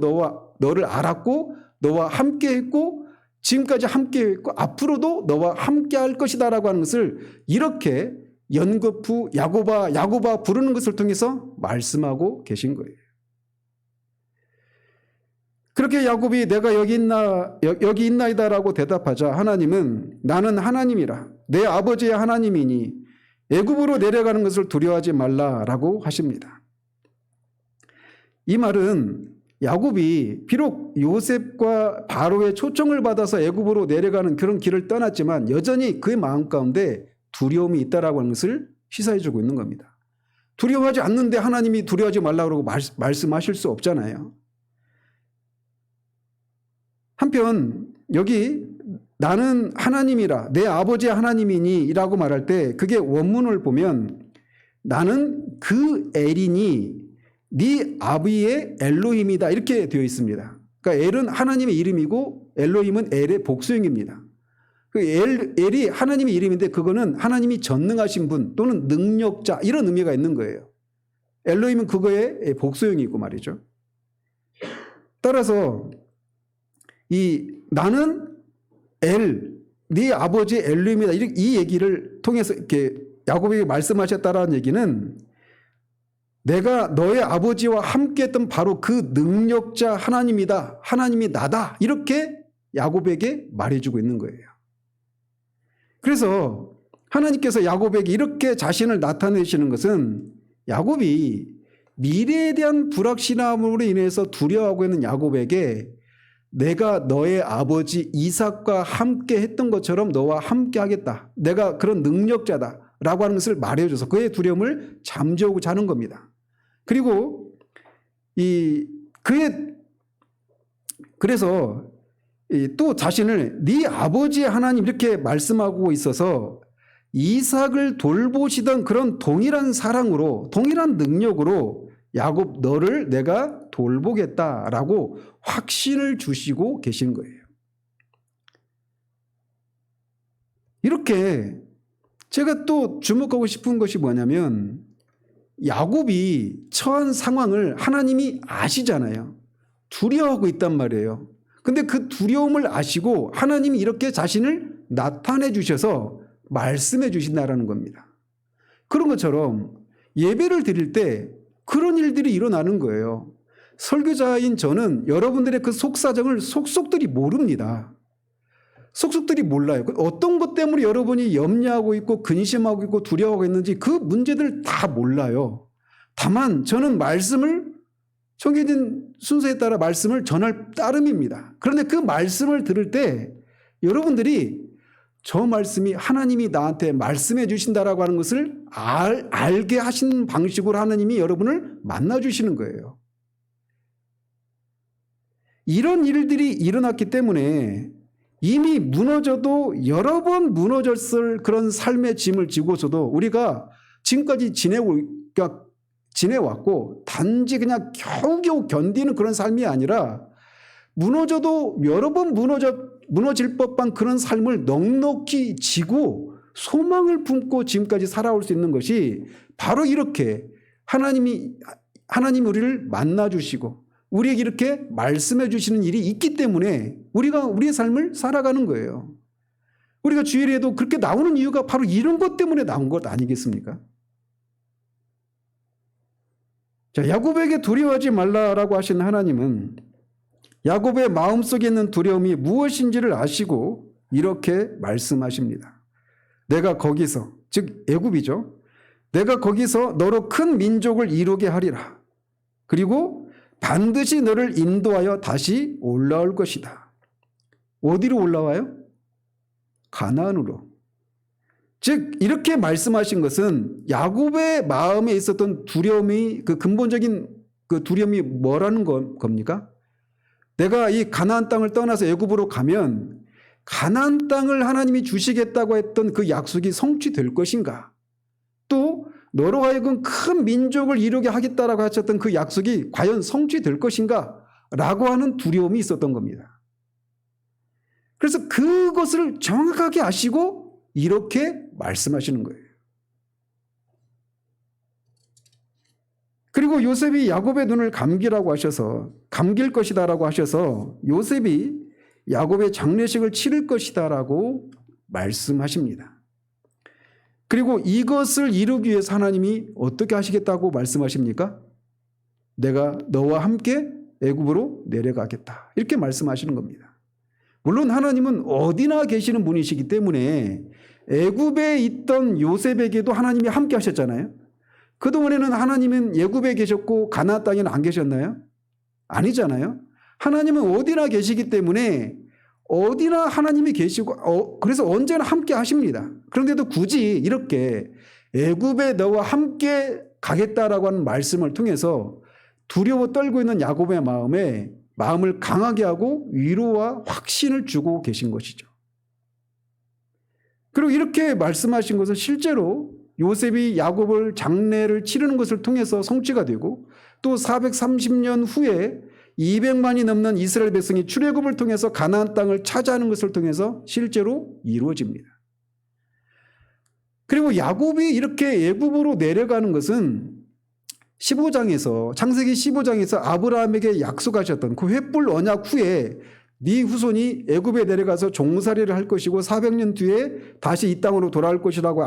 너를 알았고 너와 함께했고 지금까지 함께했고 앞으로도 너와 함께할 것이다라고 하는 것을 이렇게 연거푸 야곱아 부르는 것을 통해서 말씀하고 계신 거예요. 그렇게 야곱이 내가 여기 있나이다라고 대답하자 하나님은 나는 하나님이라 내 아버지의 하나님이니 애굽으로 내려가는 것을 두려워하지 말라라고 하십니다. 이 말은 야곱이 비록 요셉과 바로의 초청을 받아서 애굽으로 내려가는 그런 길을 떠났지만 여전히 그의 마음 가운데 두려움이 있다라고 하는 것을 시사해주고 있는 겁니다. 두려워하지 않는데 하나님이 두려워하지 말라고 말씀하실 수 없잖아요. 한편 여기 나는 하나님이라 내 아버지의 하나님이니 라고 말할 때 그게 원문을 보면 나는 그 엘이니 네 아비의 엘로힘이다 이렇게 되어 있습니다. 그러니까 엘은 하나님의 이름이고 엘로힘은 엘의 복수형입니다. 엘이 하나님의 이름인데 그거는 하나님이 전능하신 분 또는 능력자 이런 의미가 있는 거예요. 엘로힘은 그거의 복수형이고 말이죠. 따라서 나는 네 아버지 엘로힘이다 이 얘기를 통해서 이렇게 야곱에게 말씀하셨다라는 얘기는 내가 너의 아버지와 함께했던 바로 그 능력자 하나님이다. 하나님이 나다. 이렇게 야곱에게 말해주고 있는 거예요. 그래서 하나님께서 야곱에게 이렇게 자신을 나타내시는 것은 야곱이 미래에 대한 불확실함으로 인해서 두려워하고 있는 야곱에게 내가 너의 아버지 이삭과 함께 했던 것처럼 너와 함께 하겠다. 내가 그런 능력자다. 라고 하는 것을 말해줘서 그의 두려움을 잠재우고자 하는 겁니다. 그리고 그래서 또 자신을 네 아버지의 하나님 이렇게 말씀하고 있어서 이삭을 돌보시던 그런 동일한 사랑으로 동일한 능력으로 야곱 너를 내가 돌보겠다라고 확신을 주시고 계신 거예요. 이렇게 제가 또 주목하고 싶은 것이 뭐냐면 야곱이 처한 상황을 하나님이 아시잖아요. 두려워하고 있단 말이에요. 근데 그 두려움을 아시고 하나님이 이렇게 자신을 나타내 주셔서 말씀해 주신다라는 겁니다. 그런 것처럼 예배를 드릴 때 그런 일들이 일어나는 거예요. 설교자인 저는 여러분들의 그 속사정을 속속들이 모릅니다. 속속들이 몰라요. 어떤 것 때문에 여러분이 염려하고 있고 근심하고 있고 두려워하고 있는지 그 문제들 다 몰라요. 다만 저는 말씀을 정해진 순서에 따라 말씀을 전할 따름입니다. 그런데 그 말씀을 들을 때 여러분들이 저 말씀이 하나님이 나한테 말씀해 주신다라고 하는 것을 알게 하신 방식으로 하나님이 여러분을 만나 주시는 거예요. 이런 일들이 일어났기 때문에 이미 무너져도 여러 번 무너졌을 그런 삶의 짐을 지고서도 우리가 지금까지 지내왔고 단지 그냥 겨우겨우 견디는 그런 삶이 아니라 무너져도 여러 번 무너질 법한 그런 삶을 넉넉히 지고 소망을 품고 지금까지 살아올 수 있는 것이 바로 이렇게 하나님이 우리를 만나주시고 우리에게 이렇게 말씀해 주시는 일이 있기 때문에 우리가 우리의 삶을 살아가는 거예요. 우리가 주일에도 그렇게 나오는 이유가 바로 이런 것 때문에 나온 것 아니겠습니까? 자, 야곱에게 두려워하지 말라라고 하신 하나님은 야곱의 마음속에 있는 두려움이 무엇인지를 아시고 이렇게 말씀하십니다. 내가 거기서, 즉 애굽이죠. 내가 거기서 너로 큰 민족을 이루게 하리라. 그리고 반드시 너를 인도하여 다시 올라올 것이다. 어디로 올라와요? 가나안으로. 즉 이렇게 말씀하신 것은 야곱의 마음에 있었던 두려움이 그 근본적인 그 두려움이 뭐라는 겁니까? 내가 이 가나안 땅을 떠나서 애굽으로 가면 가나안 땅을 하나님이 주시겠다고 했던 그 약속이 성취될 것인가? 또 너로 하여금 큰 민족을 이루게 하겠다라고 하셨던 그 약속이 과연 성취될 것인가? 라고 하는 두려움이 있었던 겁니다. 그래서 그것을 정확하게 아시고 이렇게 말씀하시는 거예요. 그리고 요셉이 야곱의 눈을 감길 것이다라고 하셔서 요셉이 야곱의 장례식을 치를 것이다라고 말씀하십니다. 그리고 이것을 이루기 위해서 하나님이 어떻게 하시겠다고 말씀하십니까? 내가 너와 함께 애굽으로 내려가겠다. 이렇게 말씀하시는 겁니다. 물론 하나님은 어디나 계시는 분이시기 때문에 애굽에 있던 요셉에게도 하나님이 함께 하셨잖아요. 그동안에는 하나님은 애굽에 계셨고 가나안 땅에는 안 계셨나요? 아니잖아요. 하나님은 어디나 계시기 때문에 어디나 하나님이 계시고 그래서 언제나 함께 하십니다. 그런데도 굳이 이렇게 애굽에 너와 함께 가겠다라고 하는 말씀을 통해서 두려워 떨고 있는 야곱의 마음을 강하게 하고 위로와 확신을 주고 계신 것이죠. 그리고 이렇게 말씀하신 것은 실제로 요셉이 야곱을 장례를 치르는 것을 통해서 성취가 되고 또 430년 후에 200만이 넘는 이스라엘 백성이 출애굽을 통해서 가나안 땅을 차지하는 것을 통해서 실제로 이루어집니다. 그리고 야곱이 이렇게 애굽으로 내려가는 것은 15장에서 창세기 15장에서 아브라함에게 약속하셨던 그 횃불 언약 후에 네 후손이 애굽에 내려가서 종살이를 할 것이고 400년 뒤에 다시 이 땅으로 돌아올 것이라고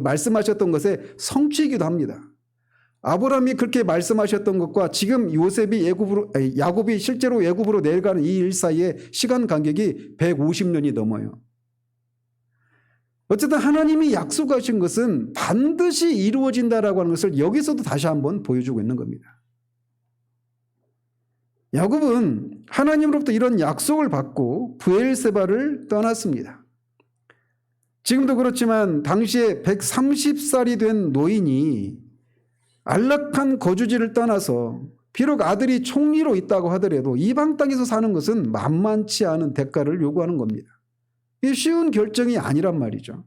말씀하셨던 것의 성취이기도 합니다. 아브라함이 그렇게 말씀하셨던 것과 지금 야곱이 실제로 애굽으로 내려가는 이 일 사이의 시간 간격이 150년이 넘어요. 어쨌든 하나님이 약속하신 것은 반드시 이루어진다라고 하는 것을 여기서도 다시 한번 보여주고 있는 겁니다. 야곱은 하나님으로부터 이런 약속을 받고 브엘세바를 떠났습니다. 지금도 그렇지만 당시에 130살이 된 노인이 안락한 거주지를 떠나서 비록 아들이 총리로 있다고 하더라도 이방 땅에서 사는 것은 만만치 않은 대가를 요구하는 겁니다. 이게 쉬운 결정이 아니란 말이죠.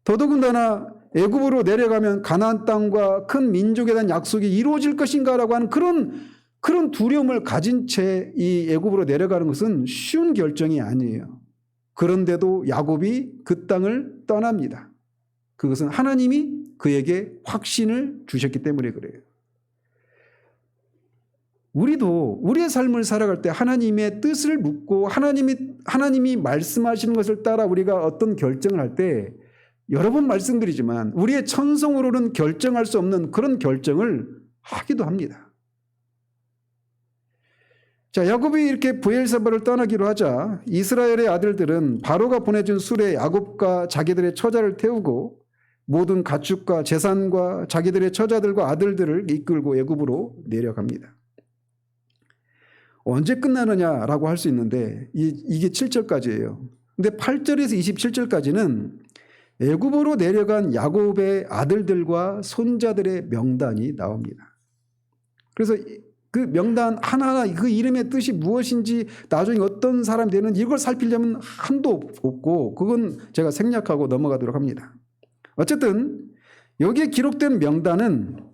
더더군다나 애굽으로 내려가면 가나안 땅과 큰 민족에 대한 약속이 이루어질 것인가라고 하는 그런 두려움을 가진 채 이 애굽으로 내려가는 것은 쉬운 결정이 아니에요. 그런데도 야곱이 그 땅을 떠납니다. 그것은 하나님이 그에게 확신을 주셨기 때문에 그래요. 우리도 우리의 삶을 살아갈 때 하나님의 뜻을 묻고 하나님이 말씀하시는 것을 따라 우리가 어떤 결정을 할 때 여러 번 말씀드리지만 우리의 천성으로는 결정할 수 없는 그런 결정을 하기도 합니다. 자, 야곱이 이렇게 브엘세바를 떠나기로 하자 이스라엘의 아들들은 바로가 보내준 술에 야곱과 자기들의 처자를 태우고 모든 가축과 재산과 자기들의 처자들과 아들들을 이끌고 애굽으로 내려갑니다. 언제 끝나느냐라고 할 수 있는데 이게 7절까지예요. 근데 8절에서 27절까지는 애굽으로 내려간 야곱의 아들들과 손자들의 명단이 나옵니다. 그래서 그 명단 하나하나 그 이름의 뜻이 무엇인지 나중에 어떤 사람이 되는지 이걸 살피려면 한도 없고 그건 제가 생략하고 넘어가도록 합니다. 어쨌든 여기에 기록된 명단은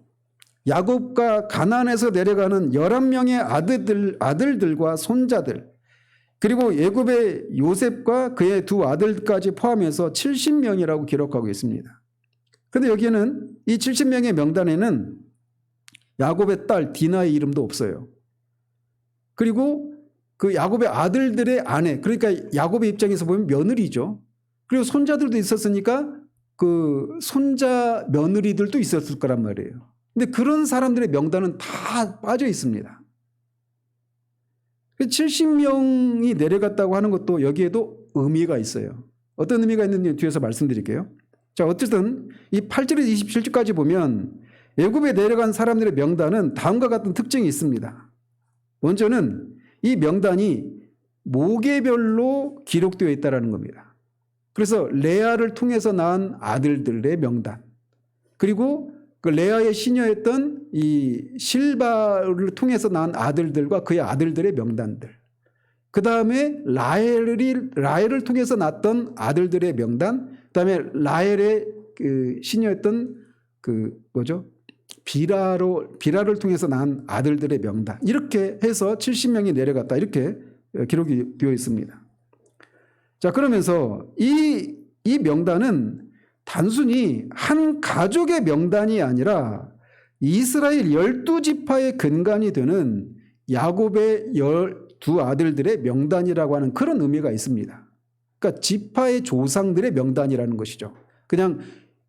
야곱과 가나안에서 내려가는 11명의 아들들과 손자들 그리고 애굽의 요셉과 그의 두 아들까지 포함해서 70명이라고 기록하고 있습니다. 그런데 여기에는 이 70명의 명단에는 야곱의 딸 디나의 이름도 없어요. 그리고 그 야곱의 아들들의 아내 그러니까 야곱의 입장에서 보면 며느리죠. 그리고 손자들도 있었으니까 그 손자 며느리들도 있었을 거란 말이에요. 근데 그런 사람들의 명단은 다 빠져 있습니다. 70명이 내려갔다고 하는 것도 여기에도 의미가 있어요. 어떤 의미가 있는지 뒤에서 말씀드릴게요. 자, 어쨌든 이 8절에서 27절까지 보면 애굽에 내려간 사람들의 명단은 다음과 같은 특징이 있습니다. 먼저는 이 명단이 모계별로 기록되어 있다는 겁니다. 그래서 레아를 통해서 낳은 아들들의 명단 그리고 그 레아의 시녀였던 이 실바를 통해서 낳은 아들들과 그의 아들들의 명단들 그 다음에 라헬을 통해서 낳았던 아들들의 명단 그 다음에 라헬의 그 시녀였던 비라를 통해서 낳은 아들들의 명단 이렇게 해서 70명이 내려갔다 이렇게 기록이 되어 있습니다. 자, 그러면서 이 명단은 단순히 한 가족의 명단이 아니라 이스라엘 12지파의 근간이 되는 야곱의 12 아들들의 명단이라고 하는 그런 의미가 있습니다. 그러니까 지파의 조상들의 명단이라는 것이죠. 그냥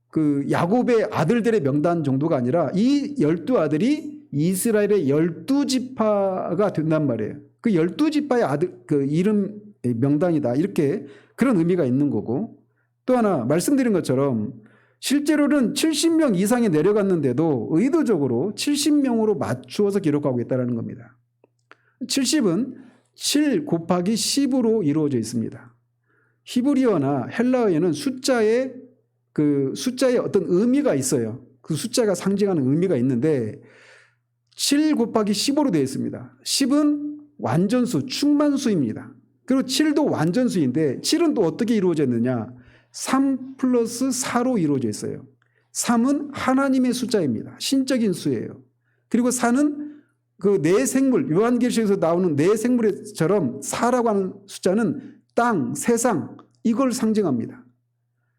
그 야곱의 아들들의 명단 정도가 아니라 이 12아들이 이스라엘의 12지파가 된단 말이에요. 그 12지파의 아들 그 이름 명단이다. 이렇게 그런 의미가 있는 거고 또 하나 말씀드린 것처럼 실제로는 70명 이상이 내려갔는데도 의도적으로 70명으로 맞추어서 기록하고 있다는 겁니다. 70은 7 곱하기 10으로 이루어져 있습니다. 히브리어나 헬라어에는 숫자에 어떤 의미가 있어요. 그 숫자가 상징하는 의미가 있는데 7 곱하기 10으로 되어 있습니다. 10은 완전수, 충만수입니다. 그리고 7도 완전수인데 7은 또 어떻게 이루어졌느냐? 3 플러스 4로 이루어져 있어요. 3은 하나님의 숫자입니다. 신적인 수예요. 그리고 4는 그 네 생물, 요한계시록에서 나오는 네 생물처럼 4라고 하는 숫자는 땅, 세상 이걸 상징합니다.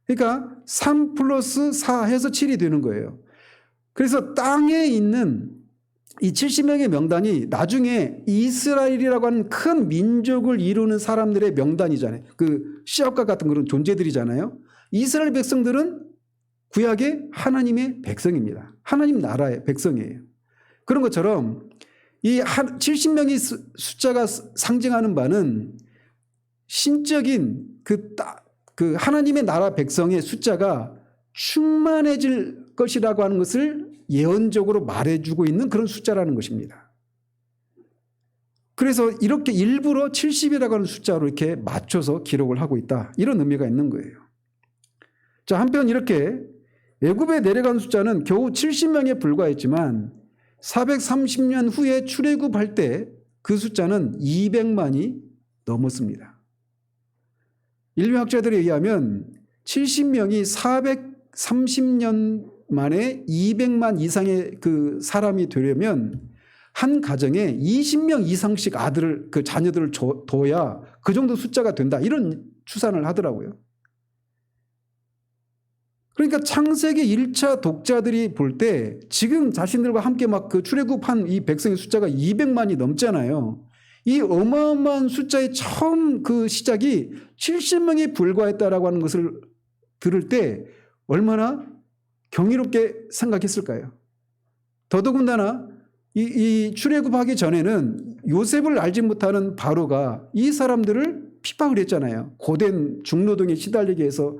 그러니까 3 플러스 4 해서 7이 되는 거예요. 그래서 땅에 있는 이 70명의 명단이 나중에 이스라엘이라고 하는 큰 민족을 이루는 사람들의 명단이잖아요. 그 시합과 같은 그런 존재들이잖아요. 이스라엘 백성들은 구약의 하나님의 백성입니다. 하나님 나라의 백성이에요. 그런 것처럼 이 70명의 숫자가 상징하는 바는 신적인 그 하나님의 나라 백성의 숫자가 충만해질 것이라고 하는 것을 예언적으로 말해주고 있는 그런 숫자라는 것입니다. 그래서 이렇게 일부러 70이라고 하는 숫자로 이렇게 맞춰서 기록을 하고 있다. 이런 의미가 있는 거예요. 자, 한편 이렇게 애굽에 내려간 숫자는 겨우 70명에 불과했지만 430년 후에 출애굽할 때 그 숫자는 200만이 넘었습니다. 인류학자들에 의하면 70명이 430년 만에 200만 이상의 그 사람이 되려면 한 가정에 20명 이상씩 그 자녀들을 둬야 그 정도 숫자가 된다. 이런 추산을 하더라고요. 그러니까 창세기 1차 독자들이 볼 때 지금 자신들과 함께 막 그 출애굽한 이 백성의 숫자가 200만이 넘잖아요. 이 어마어마한 숫자의 처음 그 시작이 70명에 불과했다라고 하는 것을 들을 때 얼마나 경이롭게 생각했을까요? 더더군다나 이 출애굽하기 전에는 요셉을 알지 못하는 바로가 이 사람들을 핍박을 했잖아요. 고된 중노동에 시달리게 해서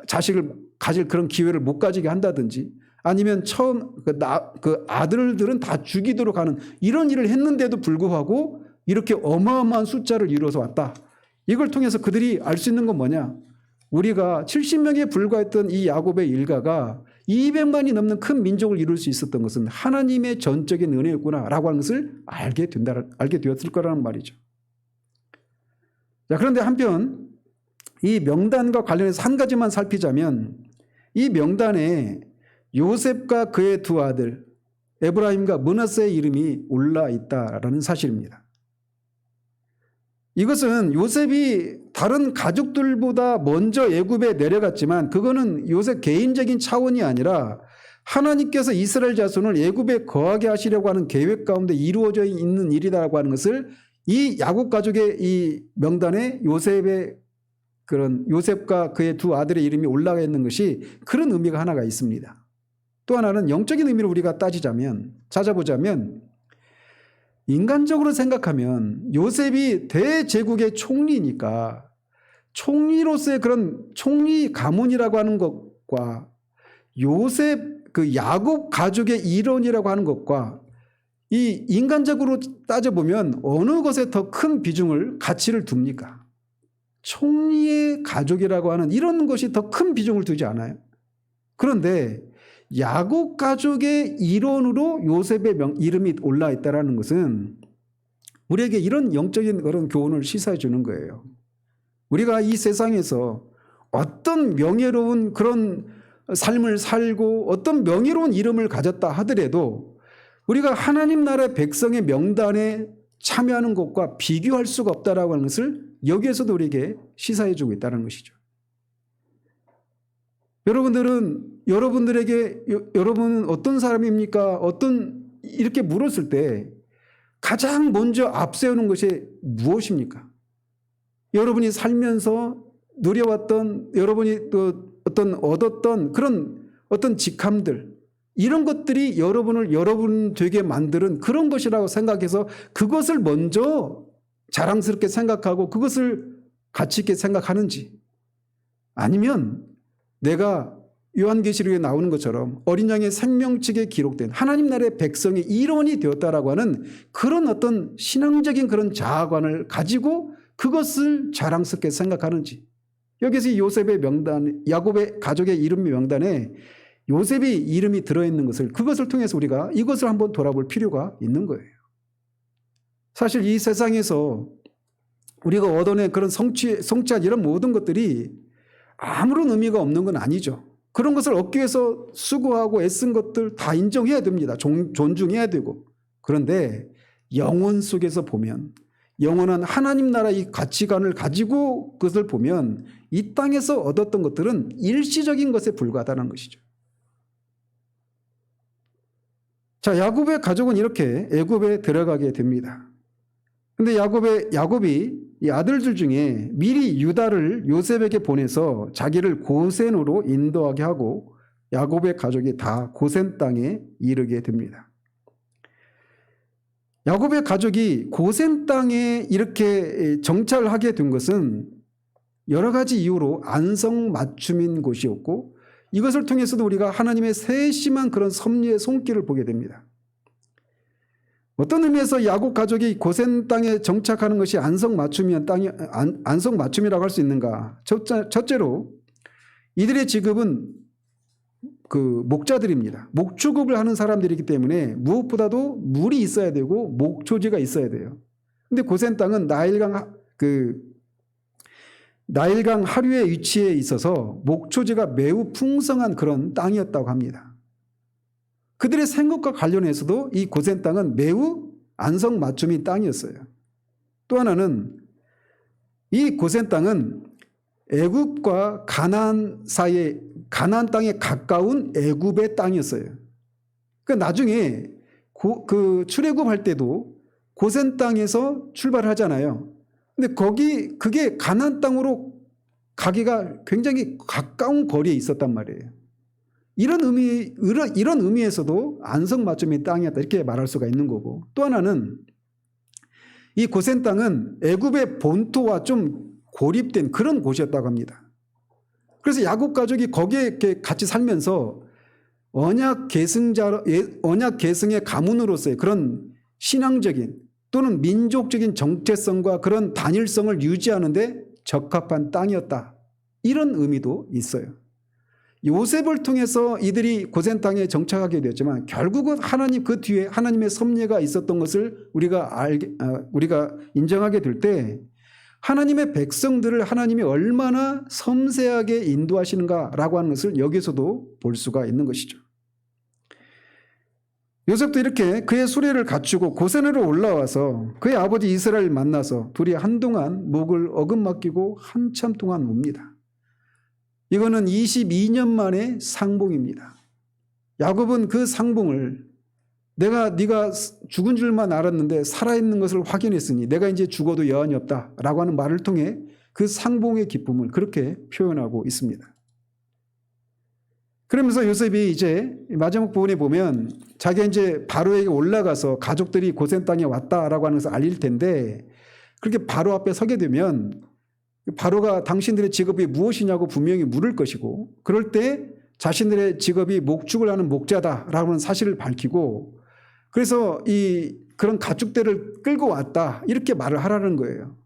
자식을 가질 그런 기회를 못 가지게 한다든지 아니면 처음 그 아들들은 다 죽이도록 하는 이런 일을 했는데도 불구하고 이렇게 어마어마한 숫자를 이루어서 왔다. 이걸 통해서 그들이 알 수 있는 건 뭐냐? 우리가 70명에 불과했던 이 야곱의 일가가 200만이 넘는 큰 민족을 이룰 수 있었던 것은 하나님의 전적인 은혜였구나라고 하는 것을 알게 되었을 거라는 말이죠. 자, 그런데 한편 이 명단과 관련해서 한 가지만 살피자면 이 명단에 요셉과 그의 두 아들 에브라임과 므낫세의 이름이 올라 있다라는 사실입니다. 이것은 요셉이 다른 가족들보다 먼저 애굽에 내려갔지만 그거는 요셉 개인적인 차원이 아니라 하나님께서 이스라엘 자손을 애굽에 거하게 하시려고 하는 계획 가운데 이루어져 있는 일이라고 하는 것을 이 야곱 가족의 이 명단에 요셉과 그의 두 아들의 이름이 올라가 있는 것이 그런 의미가 하나가 있습니다. 또 하나는 영적인 의미를 우리가 찾아보자면 인간적으로 생각하면 요셉이 대제국의 총리니까 총리로서의 그런 총리 가문이라고 하는 것과 요셉 그 야곱 가족의 일원이라고 하는 것과 이 인간적으로 따져보면 어느 것에 더 큰 가치를 둡니까? 총리의 가족이라고 하는 이런 것이 더 큰 비중을 두지 않아요. 그런데 야곱 가족의 일원으로 요셉의 이름이 올라 있다는 것은 우리에게 이런 영적인 그런 교훈을 시사해 주는 거예요. 우리가 이 세상에서 어떤 명예로운 그런 삶을 살고 어떤 명예로운 이름을 가졌다 하더라도 우리가 하나님 나라의 백성의 명단에 참여하는 것과 비교할 수가 없다라고 하는 것을 여기에서도 우리에게 시사해 주고 있다는 것이죠. 여러분은 어떤 사람입니까? 이렇게 물었을 때 가장 먼저 앞세우는 것이 무엇입니까? 여러분이 살면서 누려왔던, 여러분이 또 얻었던 그런 어떤 직함들, 이런 것들이 여러분 되게 만드는 그런 것이라고 생각해서 그것을 먼저 자랑스럽게 생각하고 그것을 가치 있게 생각하는지, 아니면 내가 요한계시록에 나오는 것처럼 어린 양의 생명책에 기록된 하나님 나라의 백성의 일원이 되었다라고 하는 그런 어떤 신앙적인 그런 자아관을 가지고 그것을 자랑스럽게 생각하는지. 여기서 요셉의 명단, 야곱의 가족의 이름의 명단에 요셉의 이름이 들어있는 것을, 그것을 통해서 우리가 이것을 한번 돌아볼 필요가 있는 거예요. 사실 이 세상에서 우리가 얻어낸 그런 성취한 이런 모든 것들이 아무런 의미가 없는 건 아니죠. 그런 것을 얻기 위해서 수고하고 애쓴 것들 다 인정해야 됩니다. 존중해야 되고. 그런데 영혼 속에서 보면, 영원한 하나님 나라의 가치관을 가지고 그것을 보면 이 땅에서 얻었던 것들은 일시적인 것에 불과하다는 것이죠. 자, 야곱의 가족은 이렇게 애굽에 들어가게 됩니다. 근데 야곱이 이 아들들 중에 미리 유다를 요셉에게 보내서 자기를 고센으로 인도하게 하고 야곱의 가족이 다 고센 땅에 이르게 됩니다. 야곱의 가족이 고센 땅에 이렇게 정착하게 된 것은 여러 가지 이유로 안성맞춤인 곳이었고, 이것을 통해서도 우리가 하나님의 세심한 그런 섭리의 손길을 보게 됩니다. 어떤 의미에서 야곱 가족이 고센 땅에 정착하는 것이 안성맞춤이라고 할 수 있는가? 첫째로 이들의 직업은 목자들입니다. 목축업을 하는 사람들이기 때문에 무엇보다도 물이 있어야 되고 목초지가 있어야 돼요. 근데 고센 땅은 나일강 하류에 위치해 있어서 목초지가 매우 풍성한 그런 땅이었다고 합니다. 그들의 생업과 관련해서도 이 고센 땅은 매우 안성맞춤인 땅이었어요. 또 하나는 이 고센 땅은 애굽과 가나안 사이에, 가나안 땅에 가까운 애굽의 땅이었어요. 그러니까 나중에 출애굽할 때도 고센 땅에서 출발하잖아요. 근데 그게 가나안 땅으로 가기가 굉장히 가까운 거리에 있었단 말이에요. 이런 의미에서도 안성맞춤인 땅이었다, 이렇게 말할 수가 있는 거고, 또 하나는 이 고센 땅은 애굽의 본토와 좀 고립된 그런 곳이었다고 합니다. 그래서 야곱 가족이 거기에 이렇게 같이 살면서 언약 계승의 가문으로서의 그런 신앙적인 또는 민족적인 정체성과 그런 단일성을 유지하는데 적합한 땅이었다, 이런 의미도 있어요. 요셉을 통해서 이들이 고센 땅에 정착하게 되었지만 결국은 하나님, 그 뒤에 하나님의 섭리가 있었던 것을 우리가 인정하게 될 때 하나님의 백성들을 하나님이 얼마나 섬세하게 인도하시는가라고 하는 것을 여기서도 볼 수가 있는 것이죠. 요셉도 이렇게 그의 수레를 갖추고 고센으로 올라와서 그의 아버지 이스라엘을 만나서 둘이 한동안 목을 어긋맡기고 한참 동안 웁니다. 이거는 22년 만의 상봉입니다. 야곱은 그 상봉을 네가 죽은 줄만 알았는데 살아있는 것을 확인했으니 내가 이제 죽어도 여한이 없다라고 하는 말을 통해 그 상봉의 기쁨을 그렇게 표현하고 있습니다. 그러면서 요셉이 이제 마지막 부분에 보면 자기가 이제 바로에게 올라가서 가족들이 고센 땅에 왔다라고 하는 것을 알릴 텐데, 그렇게 바로 앞에 서게 되면 바로가 당신들의 직업이 무엇이냐고 분명히 물을 것이고, 그럴 때 자신들의 직업이 목축을 하는 목자다라고 하는 사실을 밝히고, 그래서 그런 가축들을 끌고 왔다, 이렇게 말을 하라는 거예요.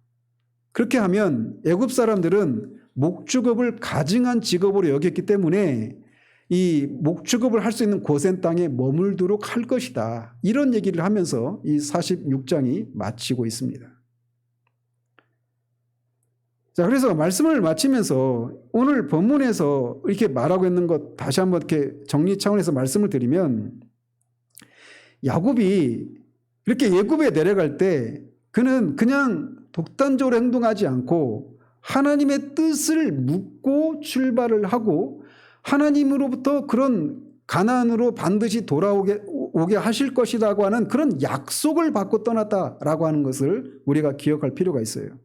그렇게 하면 애굽 사람들은 목축업을 가증한 직업으로 여겼기 때문에 이 목축업을 할 수 있는 고센 땅에 머물도록 할 것이다, 이런 얘기를 하면서 이 46장이 마치고 있습니다. 자, 그래서 말씀을 마치면서 오늘 본문에서 이렇게 말하고 있는 것 다시 한번 이렇게 정리 차원에서 말씀을 드리면, 야곱이 이렇게 애굽에 내려갈 때 그는 그냥 독단적으로 행동하지 않고 하나님의 뜻을 묻고 출발을 하고 하나님으로부터 그런 가나안으로 반드시 오게 하실 것이라고 하는 그런 약속을 받고 떠났다라고 하는 것을 우리가 기억할 필요가 있어요.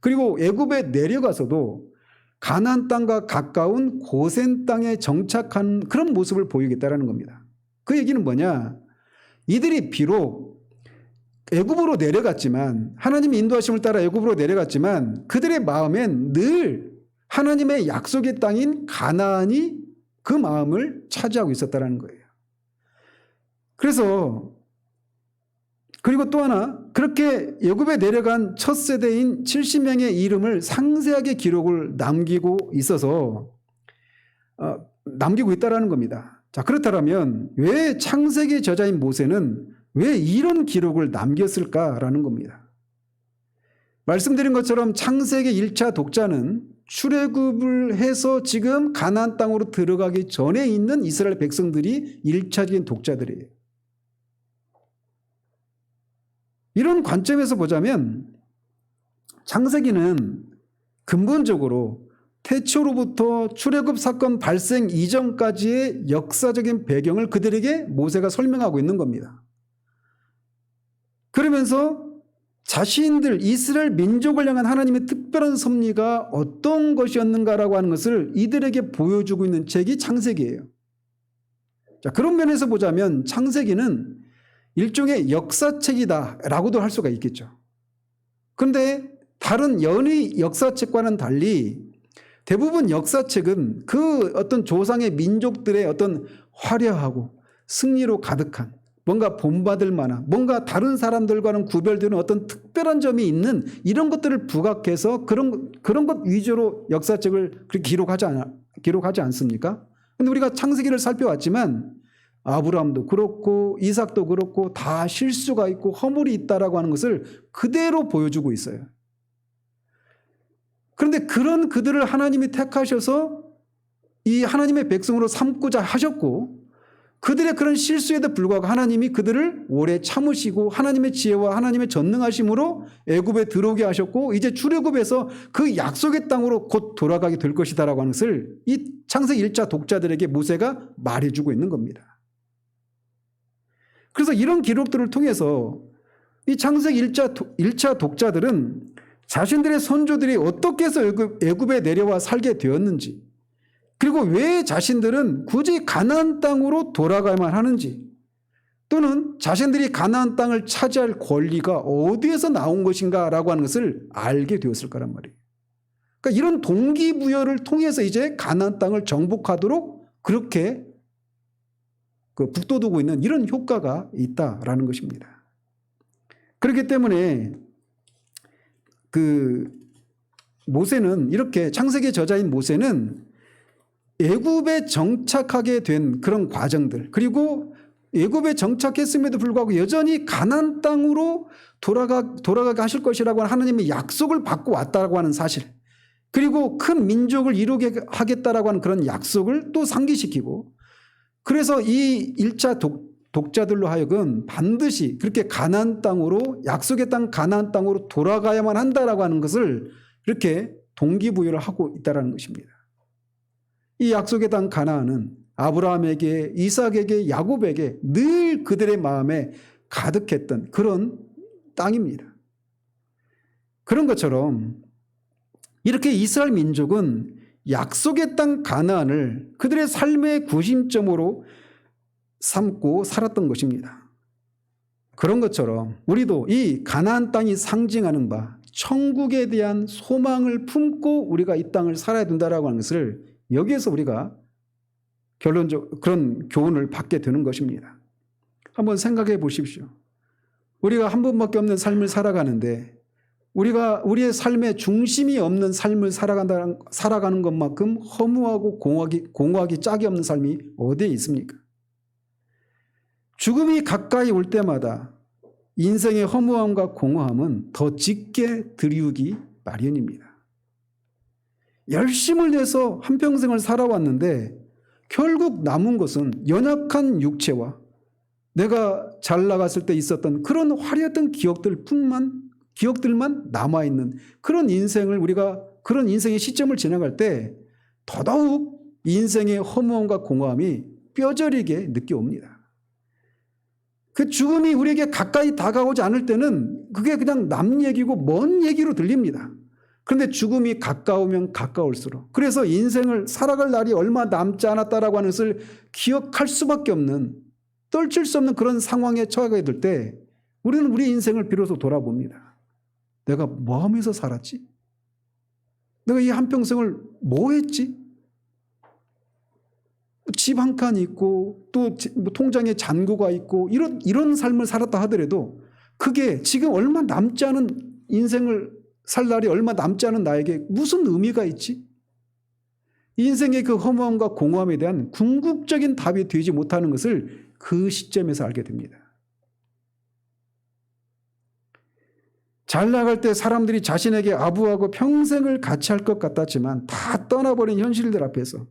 그리고 애굽에 내려가서도 가나안 땅과 가까운 고센 땅에 정착한 그런 모습을 보이겠다라는 겁니다. 그 얘기는 뭐냐? 이들이 비록 애굽으로 내려갔지만, 하나님의 인도하심을 따라 애굽으로 내려갔지만 그들의 마음엔 늘 하나님의 약속의 땅인 가나안이 그 마음을 차지하고 있었다는 거예요. 그리고 또 하나, 그렇게 애굽에 내려간 첫 세대인 70명의 이름을 상세하게 기록을 남기고 있다라는 겁니다. 자, 그렇다면 왜 창세기 저자인 모세는 왜 이런 기록을 남겼을까라는 겁니다. 말씀드린 것처럼 창세기 1차 독자는 출애굽을 해서 지금 가나안 땅으로 들어가기 전에 있는 이스라엘 백성들이 1차적인 독자들이에요. 이런 관점에서 보자면 창세기는 근본적으로 태초로부터 출애굽 사건 발생 이전까지의 역사적인 배경을 그들에게 모세가 설명하고 있는 겁니다. 그러면서 자신들 이스라엘 민족을 향한 하나님의 특별한 섭리가 어떤 것이었는가라고 하는 것을 이들에게 보여주고 있는 책이 창세기예요. 자, 그런 면에서 보자면 창세기는 일종의 역사책이다라고도 할 수가 있겠죠. 그런데 다른 연의 역사책과는 달리 대부분 역사책은 그 어떤 조상의 민족들의 어떤 화려하고 승리로 가득한 뭔가 본받을 만한 뭔가 다른 사람들과는 구별되는 어떤 특별한 점이 있는 이런 것들을 부각해서 그런 것 위주로 역사책을 기록하지 않습니까? 그런데 우리가 창세기를 살펴왔지만 아브라함도 그렇고 이삭도 그렇고 다 실수가 있고 허물이 있다라고 하는 것을 그대로 보여주고 있어요. 그런데 그런 그들을 하나님이 택하셔서 이 하나님의 백성으로 삼고자 하셨고 그들의 그런 실수에도 불구하고 하나님이 그들을 오래 참으시고 하나님의 지혜와 하나님의 전능하심으로 애굽에 들어오게 하셨고 이제 출애굽에서 그 약속의 땅으로 곧 돌아가게 될 것이다라고 하는 것을 이 창세기 1차 독자들에게 모세가 말해주고 있는 겁니다. 그래서 이런 기록들을 통해서 이 창세기 1차 독자들은 자신들의 선조들이 어떻게 해서 애굽에 내려와 살게 되었는지 그리고 왜 자신들은 굳이 가나안 땅으로 돌아가야만 하는지 또는 자신들이 가나안 땅을 차지할 권리가 어디에서 나온 것인가라고 하는 것을 알게 되었을 거란 말이에요. 그러니까 이런 동기부여를 통해서 이제 가나안 땅을 정복하도록 그렇게 북돋우고 있는 이런 효과가 있다라는 것입니다. 그렇기 때문에 모세는 이렇게 창세기 저자인 모세는 애굽에 정착하게 된 그런 과정들 그리고 애굽에 정착했음에도 불구하고 여전히 가나안 땅으로 돌아가게 하실 것이라고 하는 하나님의 약속을 받고 왔다고 하는 사실 그리고 큰 민족을 이루게 하겠다라고 하는 그런 약속을 또 상기시키고 그래서 이 1차 독자들로 하여금 반드시 그렇게 가나안 땅으로 약속의 땅 가나안 땅으로 돌아가야만 한다라고 하는 것을 이렇게 동기부여를 하고 있다는 것입니다. 이 약속의 땅 가나안은 아브라함에게 이삭에게 야곱에게 늘 그들의 마음에 가득했던 그런 땅입니다. 그런 것처럼 이렇게 이스라엘 민족은 약속의 땅 가나안을 그들의 삶의 구심점으로 삼고 살았던 것입니다. 그런 것처럼 우리도 이 가나안 땅이 상징하는 바 천국에 대한 소망을 품고 우리가 이 땅을 살아야 된다라고 하는 것을 여기에서 우리가 결론적으로 그런 교훈을 받게 되는 것입니다. 한번 생각해 보십시오. 우리가 한 번밖에 없는 삶을 살아가는데 우리가 우리의 삶에 중심이 없는 삶을 살아가는 것만큼 허무하고 공허하기 짝이 없는 삶이 어디에 있습니까? 죽음이 가까이 올 때마다 인생의 허무함과 공허함은 더 짙게 드리우기 마련입니다. 열심을 내서 한평생을 살아왔는데 결국 남은 것은 연약한 육체와 내가 잘 나갔을 때 있었던 그런 화려했던 기억들만 남아있는 그런 인생을 우리가 그런 인생의 시점을 지나갈 때 더더욱 인생의 허무함과 공허함이 뼈저리게 느껴옵니다. 그 죽음이 우리에게 가까이 다가오지 않을 때는 그게 그냥 남 얘기고 먼 얘기로 들립니다. 그런데 죽음이 가까우면 가까울수록 그래서 인생을 살아갈 날이 얼마 남지 않았다라고 하는 것을 기억할 수밖에 없는 떨칠 수 없는 그런 상황에 처하게 될 때 우리는 우리 인생을 비로소 돌아봅니다. 내가 뭐 하면서 살았지? 내가 이 한평생을 뭐 했지? 집 한 칸이 있고 또 통장에 잔고가 있고 이런 삶을 살았다 하더라도 그게 지금 얼마 남지 않은 인생을 살 날이 얼마 남지 않은 나에게 무슨 의미가 있지? 인생의 그 허무함과 공허함에 대한 궁극적인 답이 되지 못하는 것을 그 시점에서 알게 됩니다. 잘 나갈 때 사람들이 자신에게 아부하고 평생을 같이 할 것 같았지만 다 떠나버린 현실들 앞에서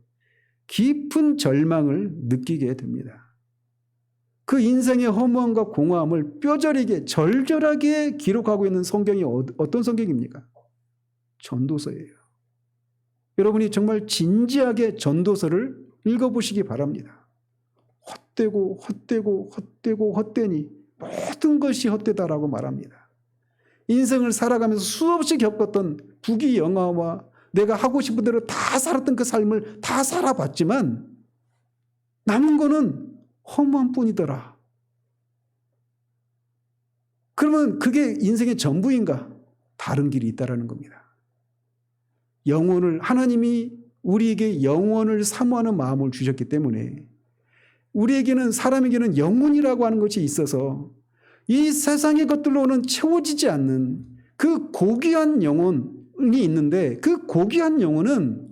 깊은 절망을 느끼게 됩니다. 그 인생의 허무함과 공허함을 뼈저리게 절절하게 기록하고 있는 성경이 어떤 성경입니까? 전도서예요. 여러분이 정말 진지하게 전도서를 읽어보시기 바랍니다. 헛되고 헛되고 헛되고 헛되니 모든 것이 헛되다라고 말합니다. 인생을 살아가면서 수없이 겪었던 부귀영화와 내가 하고 싶은 대로 다 살았던 그 삶을 다 살아봤지만 남은 거는 허무한 뿐이더라. 그러면 그게 인생의 전부인가? 다른 길이 있다라는 겁니다. 영혼을, 하나님이 우리에게 영혼을 사모하는 마음을 주셨기 때문에 우리에게는, 사람에게는 영혼이라고 하는 것이 있어서 이 세상의 것들로는 채워지지 않는 그 고귀한 영혼이 있는데, 그 고귀한 영혼은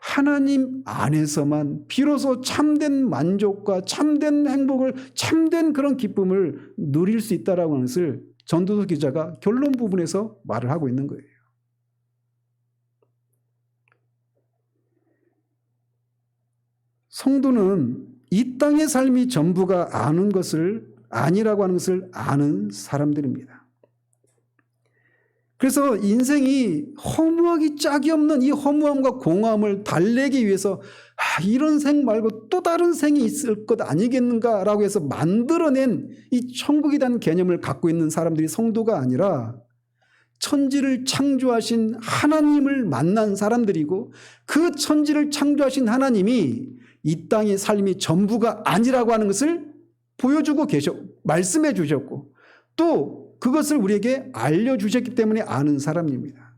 하나님 안에서만 비로소 참된 만족과 참된 행복을, 참된 그런 기쁨을 누릴 수 있다라고 하는 것을 전도서 기자가 결론 부분에서 말을 하고 있는 거예요. 성도는 이 땅의 삶이 전부가 아니라고 하는 것을 아는 사람들입니다. 그래서 인생이 허무하기 짝이 없는 이 허무함과 공허함을 달래기 위해서 이런 생 말고 또 다른 생이 있을 것 아니겠는가라고 해서 만들어낸 이 천국이라는 개념을 갖고 있는 사람들이 성도가 아니라 천지를 창조하신 하나님을 만난 사람들이고, 그 천지를 창조하신 하나님이 이 땅의 삶이 전부가 아니라고 하는 것을 보여주고 말씀해 주셨고, 또 그것을 우리에게 알려주셨기 때문에 아는 사람입니다.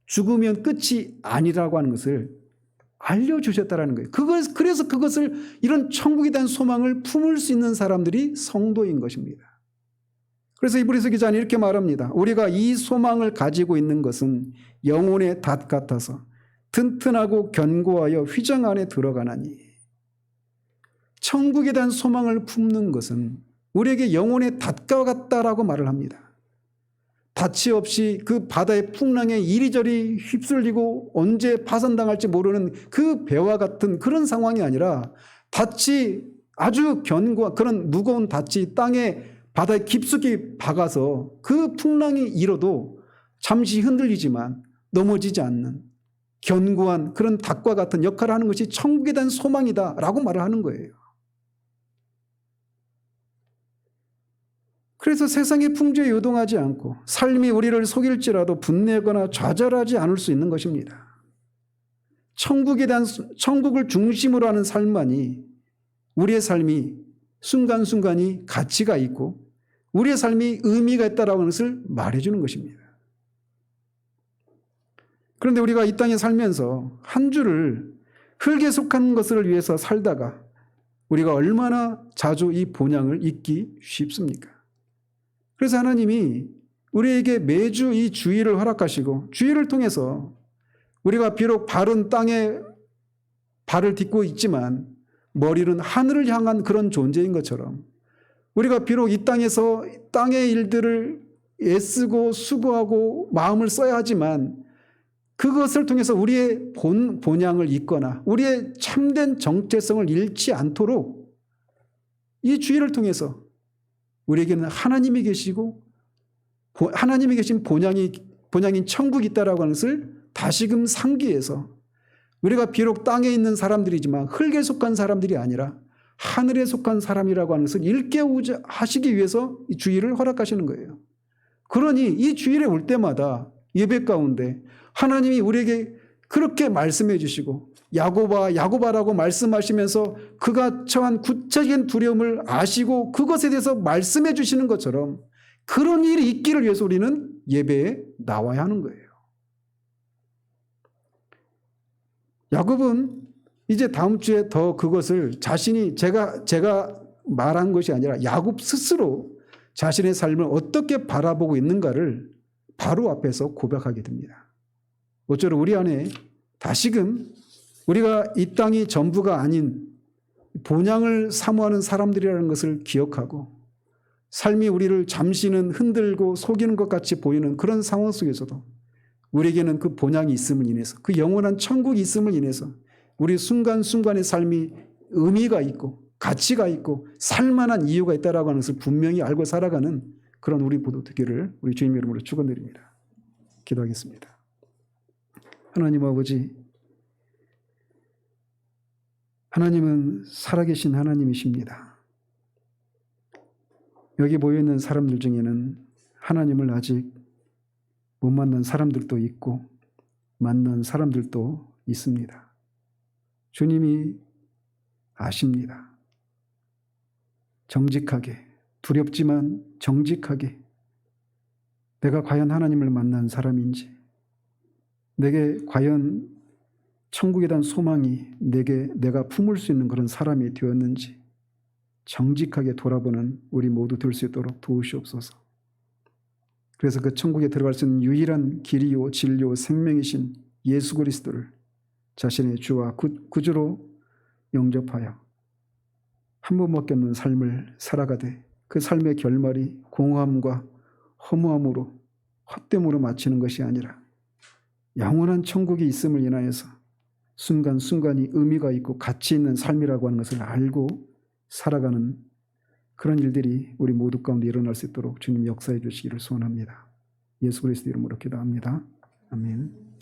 죽으면 끝이 아니라고 하는 것을 알려주셨다는 거예요. 그래서 그것을, 이런 천국에 대한 소망을 품을 수 있는 사람들이 성도인 것입니다. 그래서 이브리서 기자는 이렇게 말합니다. 우리가 이 소망을 가지고 있는 것은 영혼의 닷 같아서 튼튼하고 견고하여 휘장 안에 들어가나니. 천국에 대한 소망을 품는 것은 우리에게 영혼의 닷과 같다라고 말을 합니다. 닻이 없이 그 바다의 풍랑에 이리저리 휩쓸리고 언제 파손당할지 모르는 그 배와 같은 그런 상황이 아니라, 닻이 아주 견고한 그런 무거운 닻이 땅에 바다에 깊숙이 박아서 그 풍랑이 일어도 잠시 흔들리지만 넘어지지 않는 견고한 그런 닭과 같은 역할을 하는 것이 천국에 대한 소망이다라고 말을 하는 거예요. 그래서 세상의 풍조에 요동하지 않고 삶이 우리를 속일지라도 분내거나 좌절하지 않을 수 있는 것입니다. 천국을 중심으로 하는 삶만이 우리의 삶이 순간순간이 가치가 있고 우리의 삶이 의미가 있다라고 하는 것을 말해주는 것입니다. 그런데 우리가 이 땅에 살면서 한 주를 흙에 속한 것을 위해서 살다가 우리가 얼마나 자주 이 본향을 잊기 쉽습니까? 그래서 하나님이 우리에게 매주 이 주일을 허락하시고, 주일을 통해서 우리가 비록 발은 땅에 발을 딛고 있지만 머리는 하늘을 향한 그런 존재인 것처럼, 우리가 비록 이 땅에서 땅의 일들을 애쓰고 수고하고 마음을 써야 하지만 그것을 통해서 우리의 본향을 잊거나 우리의 참된 정체성을 잃지 않도록 이 주일을 통해서 우리에게는 하나님이 계시고 하나님이 계신 본향인 천국이 있다라고 하는 것을 다시금 상기해서, 우리가 비록 땅에 있는 사람들이지만 흙에 속한 사람들이 아니라 하늘에 속한 사람이라고 하는 것을 일깨우시기 위해서 이 주일을 허락하시는 거예요. 그러니 이 주일에 올 때마다 예배 가운데 하나님이 우리에게 그렇게 말씀해 주시고, 야고바라고 말씀하시면서 그가 처한 구체적인 두려움을 아시고 그것에 대해서 말씀해 주시는 것처럼, 그런 일이 있기를 위해서 우리는 예배에 나와야 하는 거예요. 야곱은 이제 다음 주에 더 그것을 자신이, 제가 말한 것이 아니라 야곱 스스로 자신의 삶을 어떻게 바라보고 있는가를 바로 앞에서 고백하게 됩니다. 모쪼록 우리 안에 다시금 우리가 이 땅이 전부가 아닌 본향을 사모하는 사람들이라는 것을 기억하고, 삶이 우리를 잠시는 흔들고 속이는 것 같이 보이는 그런 상황 속에서도 우리에게는 그 본향이 있음을 인해서, 그 영원한 천국이 있음을 인해서 우리 순간순간의 삶이 의미가 있고 가치가 있고 살만한 이유가 있다라고 하는 것을 분명히 알고 살아가는 그런 우리 모두 되기를 우리 주님 이름으로 축원드립니다. 기도하겠습니다. 하나님 아버지, 하나님은 살아계신 하나님이십니다. 여기 모여있는 사람들 중에는 하나님을 아직 못 만난 사람들도 있고 만난 사람들도 있습니다. 주님이 아십니다. 정직하게, 두렵지만 정직하게 내가 과연 하나님을 만난 사람인지, 내게 과연 천국에 대한 소망이 내가 품을 수 있는 그런 사람이 되었는지 정직하게 돌아보는 우리 모두 될 수 있도록 도우시옵소서. 그래서 그 천국에 들어갈 수 있는 유일한 길이요 진리요 생명이신 예수 그리스도를 자신의 주와 구주로 영접하여 한 번밖에 없는 삶을 살아가되 그 삶의 결말이 공허함과 허무함으로 헛됨으로 마치는 것이 아니라 영원한 천국이 있음을 인하여서 순간순간이 의미가 있고 가치 있는 삶이라고 하는 것을 알고 살아가는 그런 일들이 우리 모두 가운데 일어날 수 있도록 주님 역사해 주시기를 소원합니다. 예수 그리스도 이름으로 기도합니다. 아멘.